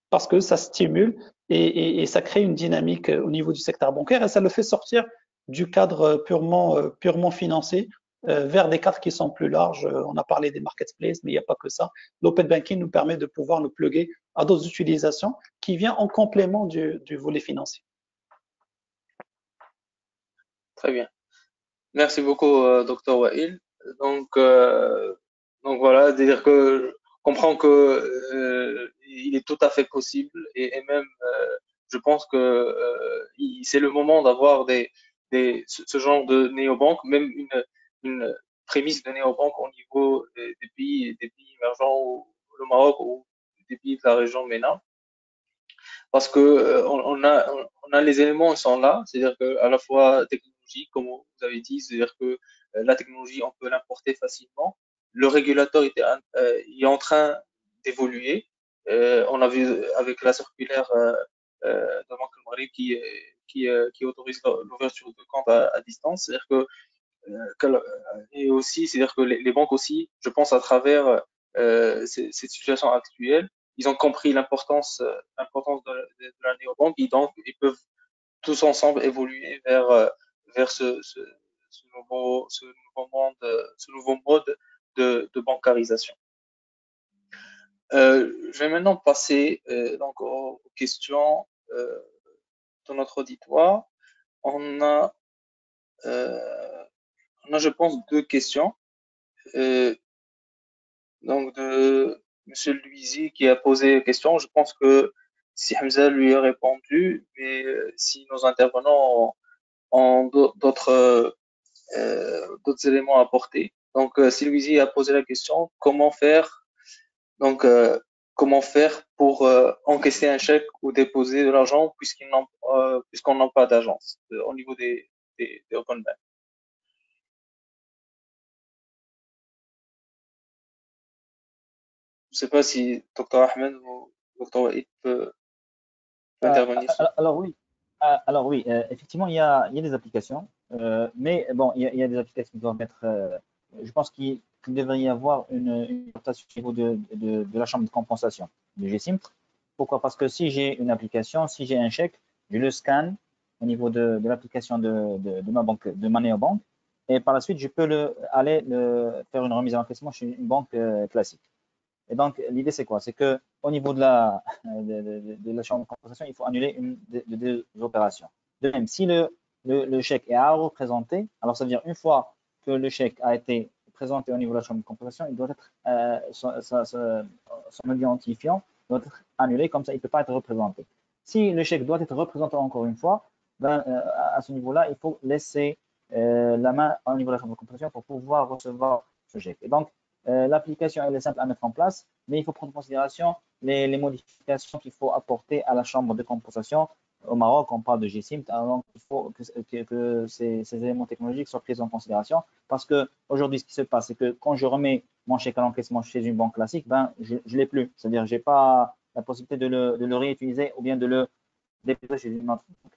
parce que ça stimule et ça crée une dynamique au niveau du secteur bancaire et ça le fait sortir du cadre purement financier vers des cadres qui sont plus larges. On a parlé des marketplaces, mais il n'y a pas que ça. L'open banking nous permet de pouvoir nous plugger à d'autres utilisations qui viennent en complément du volet financier. Très bien. Merci beaucoup, Dr. Wael. Donc voilà, dire que je comprends que il est tout à fait possible et même je pense que c'est le moment d'avoir ce genre de néobanque, même une prémisse de néobanque au niveau des pays émergents, ou le Maroc ou des pays de la région MENA, parce que on a les éléments, ils sont là, c'est-à-dire que à la fois technologie, comme vous avez dit, c'est-à-dire que la technologie, on peut l'importer facilement. Le régulateur il est en train d'évoluer. On a vu avec la circulaire de Banque Maghreb qui autorise l'ouverture de compte à distance, c'est-à-dire et aussi, c'est-à-dire que les banques aussi, je pense à travers cette situation actuelle, ils ont compris l'importance de la néobanque et donc ils peuvent tous ensemble évoluer vers ce nouveau monde, ce nouveau mode de bancarisation. Je vais maintenant passer donc aux questions de notre auditoire. On a, je pense, deux questions. Donc de Monsieur Luizy qui a posé la question. Je pense que si Hamza lui a répondu, mais si nos intervenants ont d'autres éléments à apporter. Donc si Luizy a posé la question, comment faire pour encaisser un chèque ou déposer de l'argent puisqu'on n'a pas d'agence au niveau des open bank. Je ne sais pas si Dr Ahmed ou Dr Waïd peut intervenir. Alors oui, effectivement, il y a des applications, mais bon, il y a des applications qui doivent être. Je pense qu'il devrait y avoir une adaptation au niveau de la chambre de compensation du GSIM. Pourquoi? Parce que si j'ai une application, si j'ai un chèque, je le scanne au niveau de l'application de ma banque, de ma néobanque, et par la suite, je peux aller faire une remise à l'encaissement chez une banque classique. Et donc, l'idée, c'est quoi? C'est que au niveau de la chambre de compensation, il faut annuler une des opérations. De même, si le chèque est à représenter, alors ça veut dire une fois que le chèque a été présenté au niveau de la chambre de compensation, il doit être son identifiant doit être annulé, comme ça, il ne peut pas être représenté. Si le chèque doit être représenté encore une fois, ben, à ce niveau-là, il faut laisser la main au niveau de la chambre de compensation pour pouvoir recevoir ce chèque. Et donc, l'application, elle est simple à mettre en place, mais il faut prendre en considération les modifications qu'il faut apporter à la chambre de compensation. Au Maroc, on parle de GSIM, donc il faut que ces éléments technologiques soient pris en considération parce qu'aujourd'hui, ce qui se passe, c'est que quand je remets mon chèque à l'encaissement chez une banque classique, ben, je ne l'ai plus. C'est-à-dire que je n'ai pas la possibilité de le réutiliser ou bien de le déposer chez une autre banque.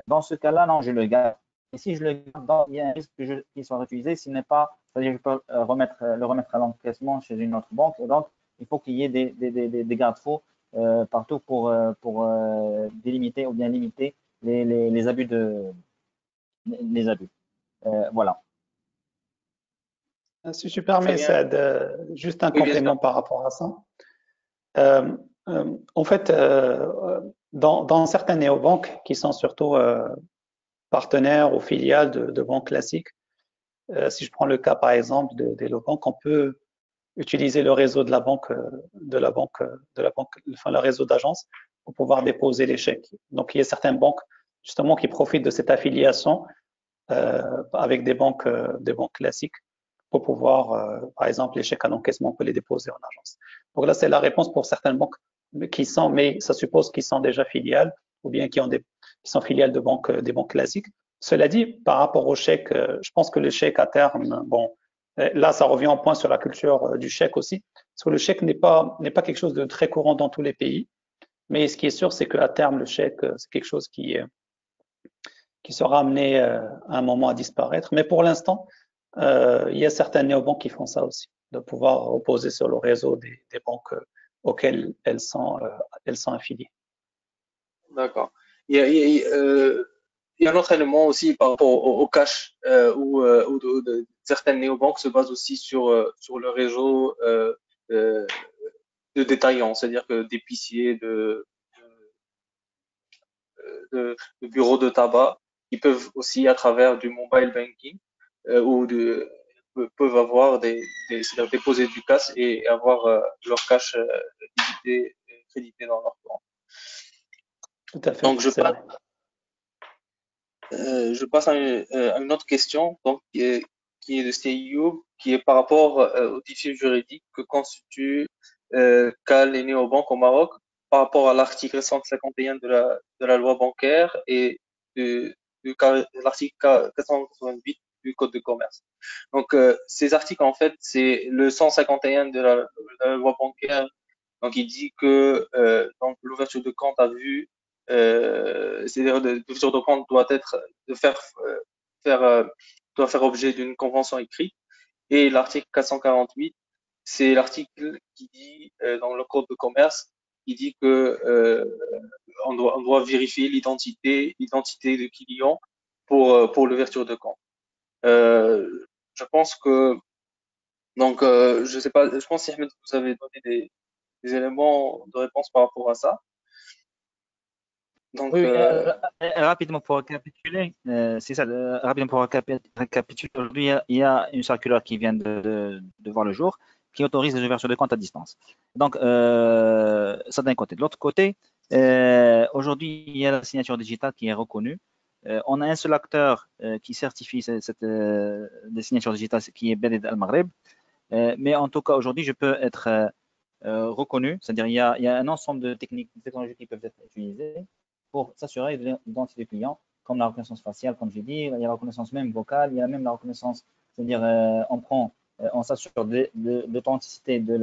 Dans ce cas-là, non, je le garde. Et si je le garde, il y a un risque qu'il soit réutilisé s'il n'est pas, c'est-à-dire que je peux le remettre à l'encaissement chez une autre banque. Et donc, il faut qu'il y ait des garde-fous partout pour délimiter ou bien limiter les abus les abus. Voilà. Si tu permets, Saad, juste un complément par rapport à ça. En fait, dans certains néobanques qui sont surtout partenaires ou filiales de banques classiques, si je prends le cas par exemple d'Elobank, on peut utiliser le réseau de la banque, enfin le réseau d'agence pour pouvoir déposer les chèques. Donc il y a certaines banques justement qui profitent de cette affiliation avec des banques classiques pour pouvoir, par exemple, les chèques à l'encaissement, on peut les déposer en agence. Donc là, c'est la réponse pour certaines banques mais ça suppose qu'ils sont déjà filiales ou bien qui sont filiales des banques classiques. Cela dit, par rapport au chèque, je pense que le chèque à terme, bon, là, ça revient en point sur la culture du chèque aussi, parce que le chèque n'est pas quelque chose de très courant dans tous les pays. Mais ce qui est sûr, c'est qu'à terme, le chèque, c'est quelque chose qui sera amené à un moment à disparaître. Mais pour l'instant, il y a certains néobanques qui font ça aussi, de pouvoir reposer sur le réseau des banques auxquelles elles sont affiliées. D'accord. Il y a un autre élément aussi par rapport au cash, où certaines néobanques se basent aussi sur le réseau euh, de détaillants, c'est-à-dire que d'épiciers, de bureaux de tabac, ils peuvent aussi, à travers du mobile banking, peuvent avoir c'est-à-dire déposer du cash et avoir leur cash débité, crédité dans leur compte. Tout à fait, Donc, c'est vrai. je passe à une autre question, donc, qui est de CIO, qui est par rapport aux défis juridiques que constituent qu'a les néobanques au Maroc par rapport à l'article 151 de la loi bancaire et l'article 488 du Code de commerce. Donc, ces articles, en fait, c'est le 151 de la loi bancaire. Donc, il dit que donc l'ouverture de compte à vue, c'est-à-dire l'ouverture de compte doit être de faire doit faire objet d'une convention écrite. Et l'article 448, c'est l'article qui dit dans le code de commerce, qui dit que on doit vérifier l'identité du client pour l'ouverture de compte. Je pense que donc je sais pas, je pense que Ahmed, vous avez donné des éléments de réponse par rapport à ça. Donc, Oui, oui, rapidement pour récapituler, c'est ça, rapidement pour récapituler, aujourd'hui, il y a une circulaire qui vient de voir le jour, qui autorise les ouvertures de compte à distance. Donc, ça d'un côté. De l'autre côté, aujourd'hui, il y a la signature digitale qui est reconnue. On a un seul acteur qui certifie des signatures digitales, qui est Beled Al Maghreb. Mais en tout cas, aujourd'hui, je peux être reconnu, c'est-à-dire il y a un ensemble de techniques, de technologies qui peuvent être utilisées pour s'assurer de l'identité du client, comme la reconnaissance faciale, comme j'ai dit, il y a la reconnaissance même vocale, il y a même la reconnaissance, c'est-à-dire on s'assure de l'authenticité de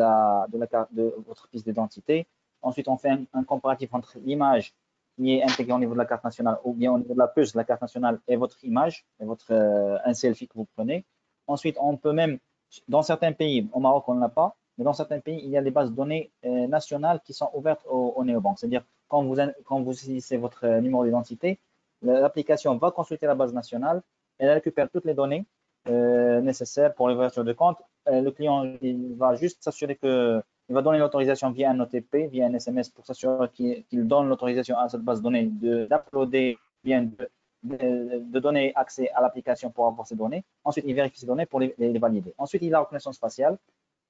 votre pièce d'identité. Ensuite, on fait un comparatif entre l'image qui est intégrée au niveau de la carte nationale ou bien au niveau de la puce de la carte nationale et votre image, et un selfie que vous prenez. Ensuite, on peut même, dans certains pays, au Maroc, on ne l'a pas, mais dans certains pays, il y a des bases de données nationales qui sont ouvertes aux néobanques. C'est-à-dire, quand vous saisissez votre numéro d'identité, l'application va consulter la base nationale, elle récupère toutes les données nécessaires pour l'ouverture de compte. Le client il va juste s'assurer que il va donner l'autorisation via un OTP, via un SMS pour s'assurer qu'il donne l'autorisation à cette base de données d'uploader, bien de donner accès à l'application pour avoir ces données. Ensuite, il vérifie ces données pour les valider. Ensuite, il a la reconnaissance faciale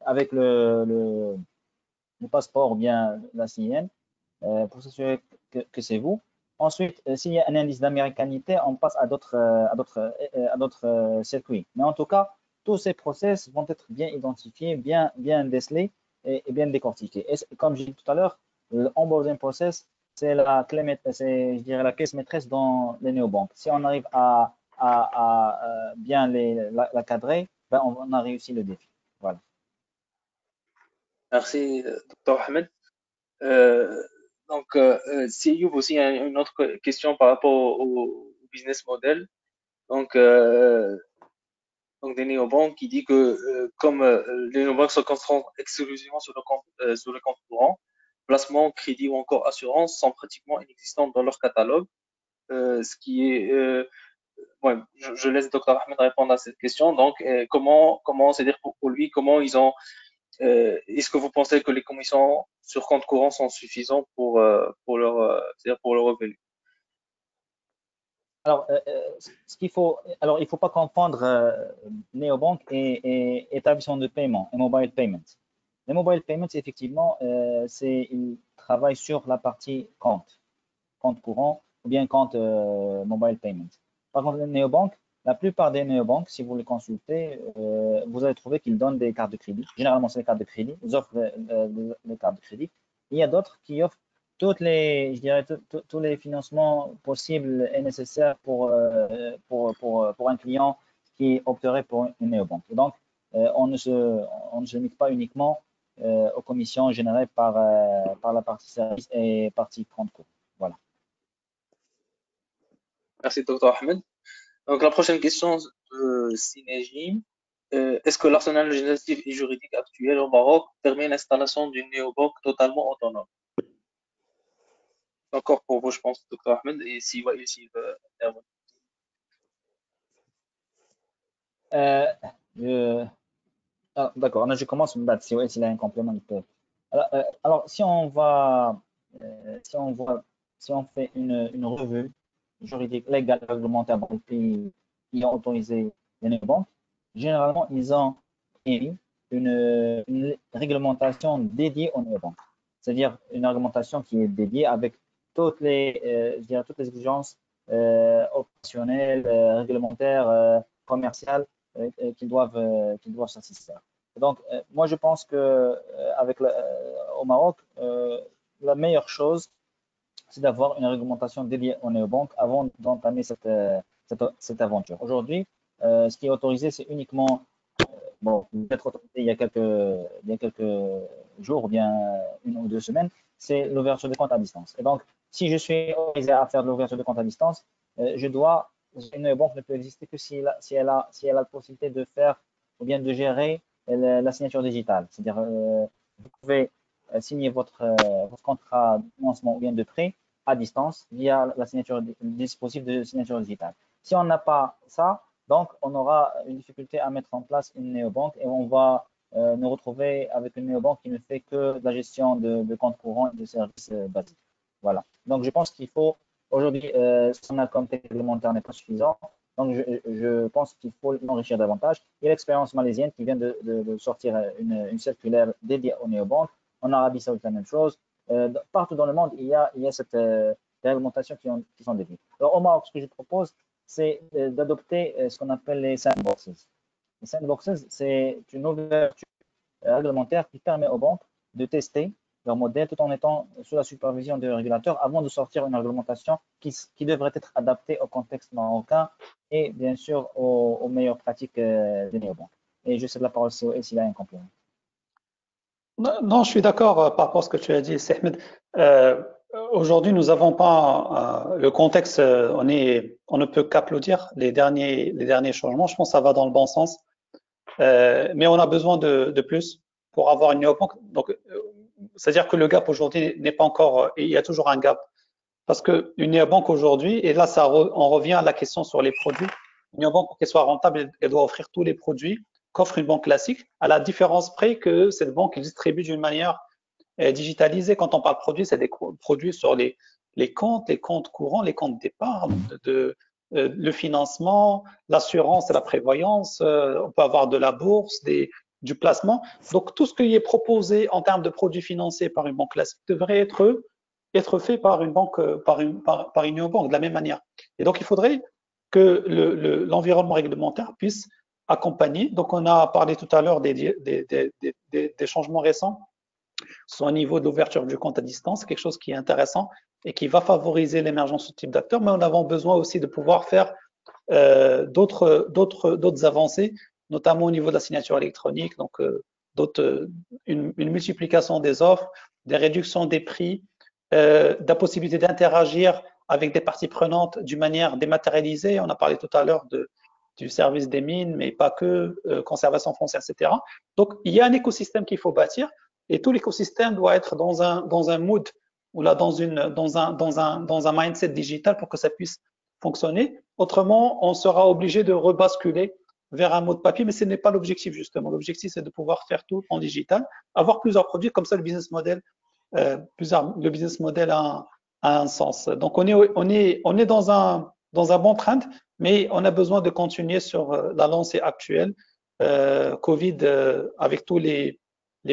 avec le passeport ou bien la CIN pour s'assurer que c'est vous. Ensuite, s'il y a un indice d'américanité, on passe à d'autres circuits. Mais en tout cas, tous ces process vont être bien identifiés, bien décelés et bien décortiqués. Et comme j'ai dit tout à l'heure, l'onboarding process, c'est je dirais la caisse maîtresse dans les néobanques. Si on arrive à bien la cadrer, ben on a réussi le défi. Voilà. merci, Dr. Ahmed. Donc, Seyoub aussi a une autre question par rapport au business model. Donc, des néobanques qui dit que comme les néobanques se concentrent exclusivement sur le compte courant, placement, crédit ou encore assurance sont pratiquement inexistants dans leur catalogue. Ce qui est, ouais, je laisse Dr. Ahmed répondre à cette question. Donc, comment, c'est-à-dire pour lui, comment ils ont est-ce que vous pensez que les commissions sur compte courant sont suffisantes c'est-à-dire pour leur revenu? Alors, il ne faut pas confondre néobanque et établissement de paiement et mobile payment. Les mobile payments, effectivement, ils travaillent sur la partie compte courant ou bien compte mobile payment. Par contre, les néobanques, la plupart des néobanques, si vous les consultez, vous allez trouver qu'ils donnent des cartes de crédit. Généralement, c'est des cartes de crédit. Ils offrent des cartes de crédit. Il y a d'autres qui offrent je dirais, tous les financements possibles et nécessaires pour un client qui opterait pour une néobanque. Donc, on ne se limite pas uniquement aux commissions générées par la partie service et partie compte court. Voilà. Merci, Dr. Ahmed. Donc, la prochaine question de Sinejim. Est-ce que l'arsenal législatif et juridique actuel au Maroc permet l'installation d'une néobanque totalement autonome? Encore pour vous, je pense, Dr. Ahmed, et s'il va intervenir. D'accord, je commence. S'il a un complément, il peut. Alors, si on va, si on fait une revue juridique, légale, réglementaire dans les pays qui ont autorisé les néobanques, généralement, ils ont émis une réglementation dédiée aux néobanques. C'est-à-dire une réglementation qui est dédiée avec je dirais toutes les exigences opérationnelles, réglementaires, commerciales qu'ils doivent satisfaire. Donc, moi, je pense que au Maroc, la meilleure chose, c'est d'avoir une réglementation dédiée aux néobanques avant d'entamer cette aventure. Aujourd'hui, ce qui est autorisé, c'est uniquement, bon, peut-être autorisé il y a quelques jours ou bien 1 ou 2 semaines, c'est l'ouverture de compte à distance. Et donc, si je suis autorisé à faire de l'ouverture de compte à distance, une néobanque ne peut exister que si elle a la possibilité de faire ou bien de gérer la signature digitale. C'est-à-dire, vous pouvez signer votre contrat de financement ou bien de prêt à distance via le dispositif de signature digitale. Si on n'a pas ça, donc on aura une difficulté à mettre en place une néobanque et on va nous retrouver avec une néobanque qui ne fait que de la gestion de comptes courants et de services basiques. Voilà. Donc je pense qu'il faut aujourd'hui, ce qu'on a comme texte réglementaire n'est pas suffisant. Donc je pense qu'il faut l'enrichir davantage. Il y a l'expérience malaisienne qui vient de sortir une circulaire dédiée aux néobanques. En Arabie Saoudite, la même chose. Partout dans le monde, il y a cette réglementation qui sont dédiées. Alors au Maroc, ce que je propose, c'est d'adopter ce qu'on appelle les sandboxes. Les sandboxes, c'est une ouverture réglementaire qui permet aux banques de tester leur modèle tout en étant sous la supervision du régulateur avant de sortir une réglementation qui devrait être adaptée au contexte marocain et bien sûr aux meilleures pratiques des néobanques. Et je cède la parole s'il a un complément. Non, je suis d'accord par rapport à ce que tu as dit, Ahmed. Aujourd'hui, nous n'avons pas le contexte, on ne peut qu'applaudir les derniers changements. Je pense que ça va dans le bon sens. Mais on a besoin de plus pour avoir une néobanque. Donc, c'est-à-dire que le gap aujourd'hui n'est pas encore, il y a toujours un gap. Parce qu'une néobanque aujourd'hui, et là, on revient à la question sur les produits. Une néobanque, pour qu'elle soit rentable, elle doit offrir tous les produits qu'offre une banque classique, à la différence près que cette banque distribue d'une manière digitalisée. Quand on parle de produits, c'est des produits sur les comptes courants, les comptes d'épargne, le financement, l'assurance et la prévoyance. On peut avoir de la bourse, du placement. Donc, tout ce qui est proposé en termes de produits financiers par une banque classique devrait être fait par une banque, par une néobanque de la même manière. Et donc, il faudrait que l'environnement réglementaire puisse accompagner. Donc, on a parlé tout à l'heure des changements récents, soit au niveau de l'ouverture du compte à distance, quelque chose qui est intéressant et qui va favoriser l'émergence de ce type d'acteurs, mais on a besoin aussi de pouvoir faire d'autres avancées, notamment au niveau de la signature électronique, donc une multiplication des offres, des réductions des prix, de la possibilité d'interagir avec des parties prenantes d'une manière dématérialisée. On a parlé tout à l'heure du service des mines, mais pas que, conservation foncière, etc. Donc, il y a un écosystème qu'il faut bâtir et tout l'écosystème doit être dans un mood ou là dans un mindset digital pour que ça puisse fonctionner. Autrement, on sera obligé de rebasculer vers un mode papier, mais ce n'est pas l'objectif justement. L'objectif, c'est de pouvoir faire tout en digital, avoir plusieurs produits, comme ça le business model a un sens. Donc on est dans un bon trend, mais on a besoin de continuer sur la lancée actuelle. Covid, avec tous les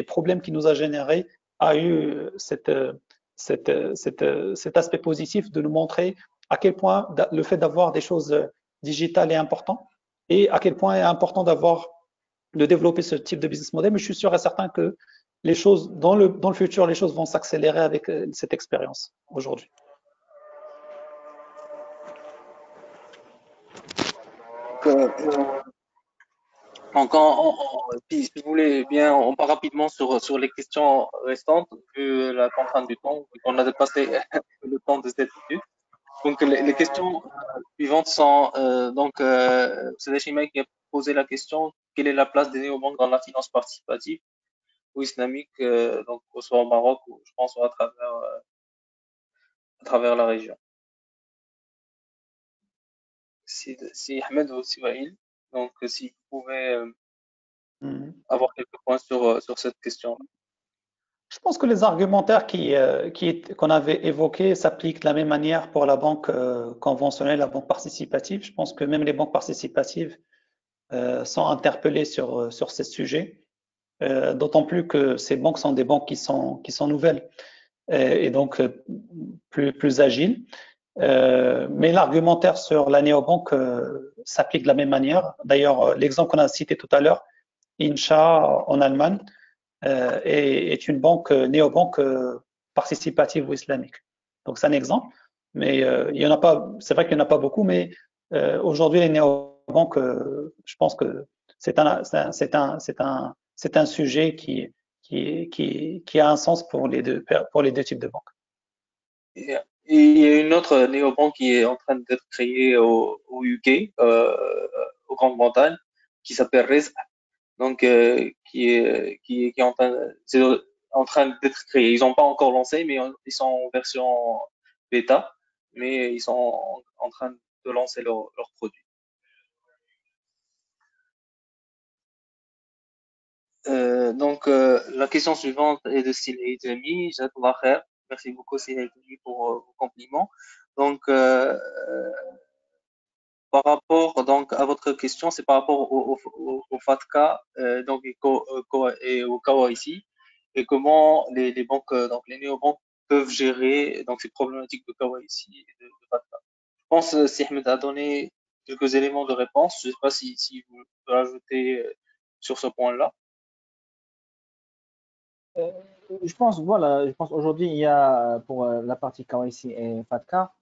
problèmes qu'il nous a générés, a eu cet aspect positif de nous montrer à quel point le fait d'avoir des choses digitales est important et à quel point est important d'avoir de développer ce type de business model, mais je suis sûr et certain que les choses, dans le futur, les choses vont s'accélérer avec cette expérience aujourd'hui. Donc, si vous voulez bien, on part rapidement sur les questions restantes, vu la contrainte du temps, vu qu'on a dépassé le temps de cette étude. Donc, les questions suivantes sont, c'est Dachima qui a posé la question, quelle est la place des néobanques dans la finance participative ou islamique, donc, soit au Maroc ou je pense à travers la région. Si Ahmed ou si Wael, donc si vous pouvez avoir quelques points sur cette question. Je pense que les argumentaires qu'on avait évoqués s'appliquent de la même manière pour la banque conventionnelle, la banque participative. Je pense que même les banques participatives sont interpellées sur ces sujets, d'autant plus que ces banques sont des banques qui sont nouvelles et donc plus agiles. Mais l'argumentaire sur la néobanque s'applique de la même manière. D'ailleurs, l'exemple qu'on a cité tout à l'heure, Incha en Allemagne, est une banque néobanque participative ou islamique. Donc c'est un exemple, mais il y en a pas. C'est vrai qu'il n'y en a pas beaucoup, mais aujourd'hui les néobanques, je pense que c'est un sujet qui a un sens pour les deux types de banques. Et il y a une autre néobanque qui est en train d'être créée au UK, au Grande-Bretagne, qui s'appelle Rizq, donc qui est en train d'être créée. Ils n'ont pas encore lancé, mais ils sont en version bêta, mais ils sont en train de lancer leur produit. La question suivante est de Sylvie Demi. Jazakallah khair. Merci beaucoup Sylvie pour vos compliments. Donc, par rapport donc à votre question, c'est par rapport au FATCA et au KYC et comment les banques, donc les néobanques peuvent gérer donc ces problématiques de KYC et de FATCA. Je pense si Ahmed a donné quelques éléments de réponse. Je ne sais pas si vous pouvez rajouter sur ce point-là. Je pense, voilà, je pense aujourd'hui, il y a pour la partie KYC et FATCA,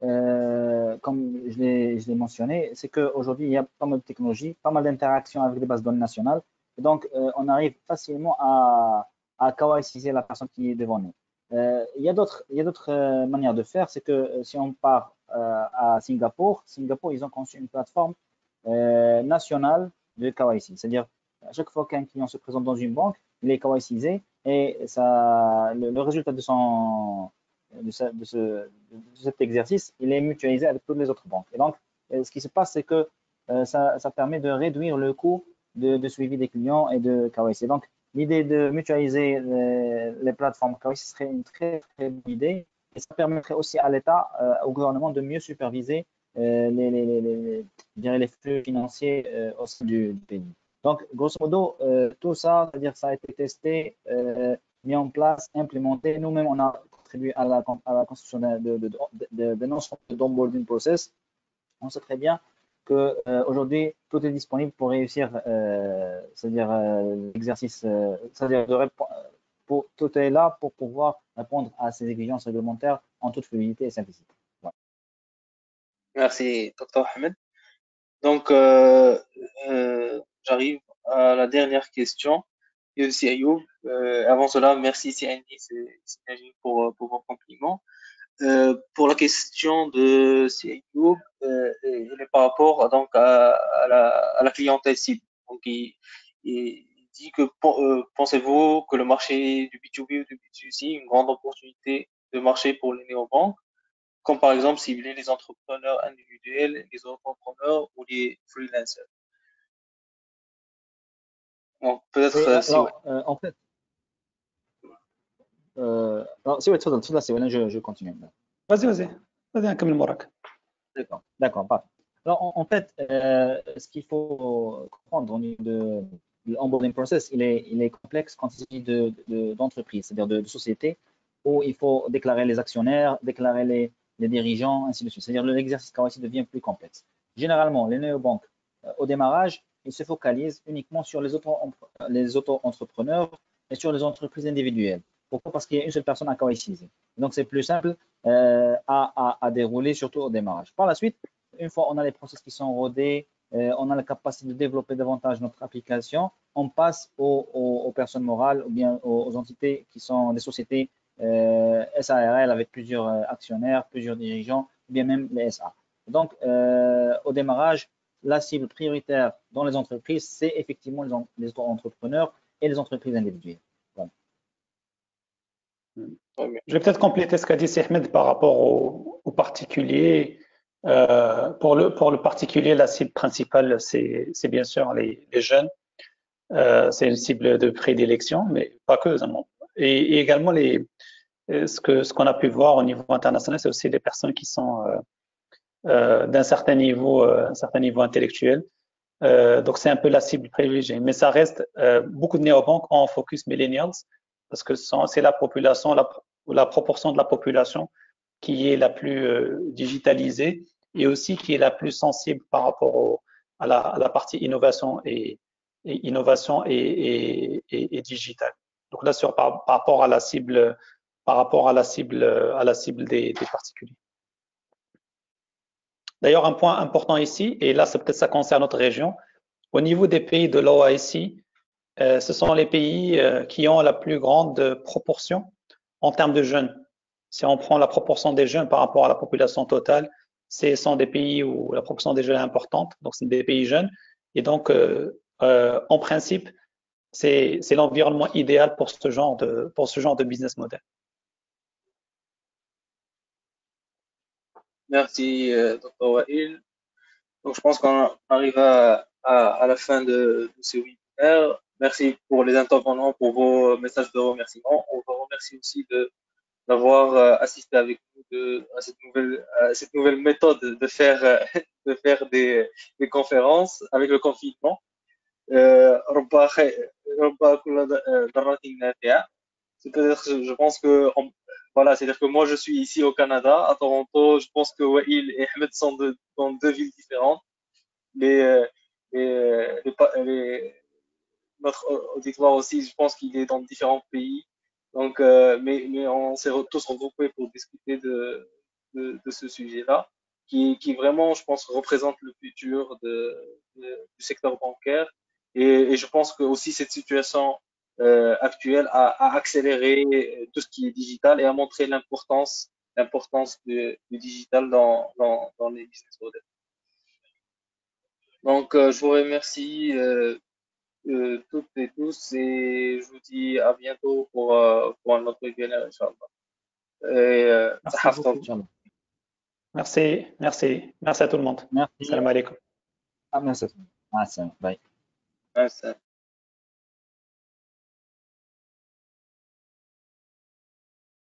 comme je l'ai mentionné, c'est qu'aujourd'hui, il y a pas mal de technologies, pas mal d'interactions avec les bases de données nationales. Et donc, on arrive facilement à KYCiser la personne qui est devant nous. Il y a d'autres manières de faire. C'est que si on part à Singapour, ils ont conçu une plateforme nationale de KYC. C'est-à-dire, à chaque fois qu'un client se présente dans une banque, il est KYCisé et le résultat de cet exercice, il est mutualisé avec toutes les autres banques. Et donc, ce qui se passe, c'est que ça permet de réduire le coût de suivi des clients et de KYC. Donc, l'idée de mutualiser les plateformes KYC serait une très, très bonne idée. Et ça permettrait aussi à l'État, au gouvernement, de mieux superviser les flux financiers au sein du pays. Donc, grosso modo, tout ça, c'est-à-dire ça a été testé, mis en place, implémenté. Nous-mêmes, on a contribué à la construction d'un ensemble d'onboarding process. On sait très bien qu'aujourd'hui, tout est disponible pour réussir, c'est-à-dire l'exercice, c'est-à-dire tout est là pour pouvoir répondre à ces exigences réglementaires en toute fluidité et simplicité. Voilà. Merci, Dr. Ahmed. Donc, j'arrive à la dernière question. Et aussi Ayoub. Avant cela, merci Siani pour vos compliments. Pour la question de Ayoub, elle est par rapport donc à la clientèle cible. Donc, il dit que pensez-vous que le marché du B2B ou du B2C est une grande opportunité de marché pour les néobanques, comme par exemple cibler les entrepreneurs individuels, les entrepreneurs ou les freelancers. Donc peut-être en fait, si je continue. Vas-y, un comme le Maroc. D'accord, parfait. Alors en fait, ce qu'il faut comprendre au niveau de l'onboarding process, il est complexe quand il s'agit d'entreprise, c'est-à-dire de société, où il faut déclarer les actionnaires, déclarer les dirigeants, ainsi de suite. C'est-à-dire l'exercice KYC devient plus complexe. Généralement, les néobanques, au démarrage, il se focalise uniquement sur les auto-entrepreneurs et sur les entreprises individuelles. Pourquoi? Parce qu'il y a une seule personne à KYC. Donc, c'est plus simple à dérouler, surtout au démarrage. Par la suite, une fois on a les process qui sont rodés, on a la capacité de développer davantage notre application, on passe aux personnes morales ou bien aux entités qui sont des sociétés SARL avec plusieurs actionnaires, plusieurs dirigeants, ou bien même les SA. Donc, au démarrage, la cible prioritaire dans les entreprises, c'est effectivement les auto-entrepreneurs et les entreprises individuelles. Voilà. Je vais peut-être compléter ce qu'a dit Ahmed par rapport aux particuliers. Pour le particulier, la cible principale, c'est bien sûr les jeunes. C'est une cible de prédilection, mais pas que. Et également, ce qu'on a pu voir au niveau international, c'est aussi des personnes qui sont d'un certain niveau intellectuel. Donc, c'est un peu la cible privilégiée. Mais ça reste, beaucoup de néobanques ont un focus millennials parce que c'est la population, la proportion de la population qui est la plus digitalisée et aussi qui est la plus sensible par rapport à la partie innovation et digitale. Donc là, par rapport à la cible, des particuliers. D'ailleurs, un point important ici, et là, peut-être ça concerne notre région, au niveau des pays de l'OIC, ce sont les pays qui ont la plus grande proportion en termes de jeunes. Si on prend la proportion des jeunes par rapport à la population totale, ce sont des pays où la proportion des jeunes est importante, donc c'est des pays jeunes. Et donc, en principe, c'est l'environnement idéal pour ce genre de business model. Merci, Dr. Wael. Donc, je pense qu'on arrive à la fin de ce webinaire. Merci pour les intervenants, pour vos messages de remerciement. On vous remercie aussi d'avoir assisté avec nous à cette nouvelle méthode de faire, de faire des conférences avec le confinement. C'est peut-être, je pense que voilà, c'est-à-dire que moi je suis ici au Canada, à Toronto. Je pense que Wael et Ahmed sont dans deux villes différentes. Notre auditoire aussi, je pense qu'il est dans différents pays. Donc, mais on s'est tous regroupés pour discuter de ce sujet-là, qui vraiment, je pense, représente le futur du secteur bancaire. Et je pense que aussi cette situation actuelle a accéléré tout ce qui est digital et a montré l'importance du digital dans les business models. Donc, je vous remercie toutes et tous et je vous dis à bientôt pour un autre webinaire, Inch'Allah. Merci beaucoup. Merci à tout le monde. Merci. Salam alaikum. Merci. Bye. Merci.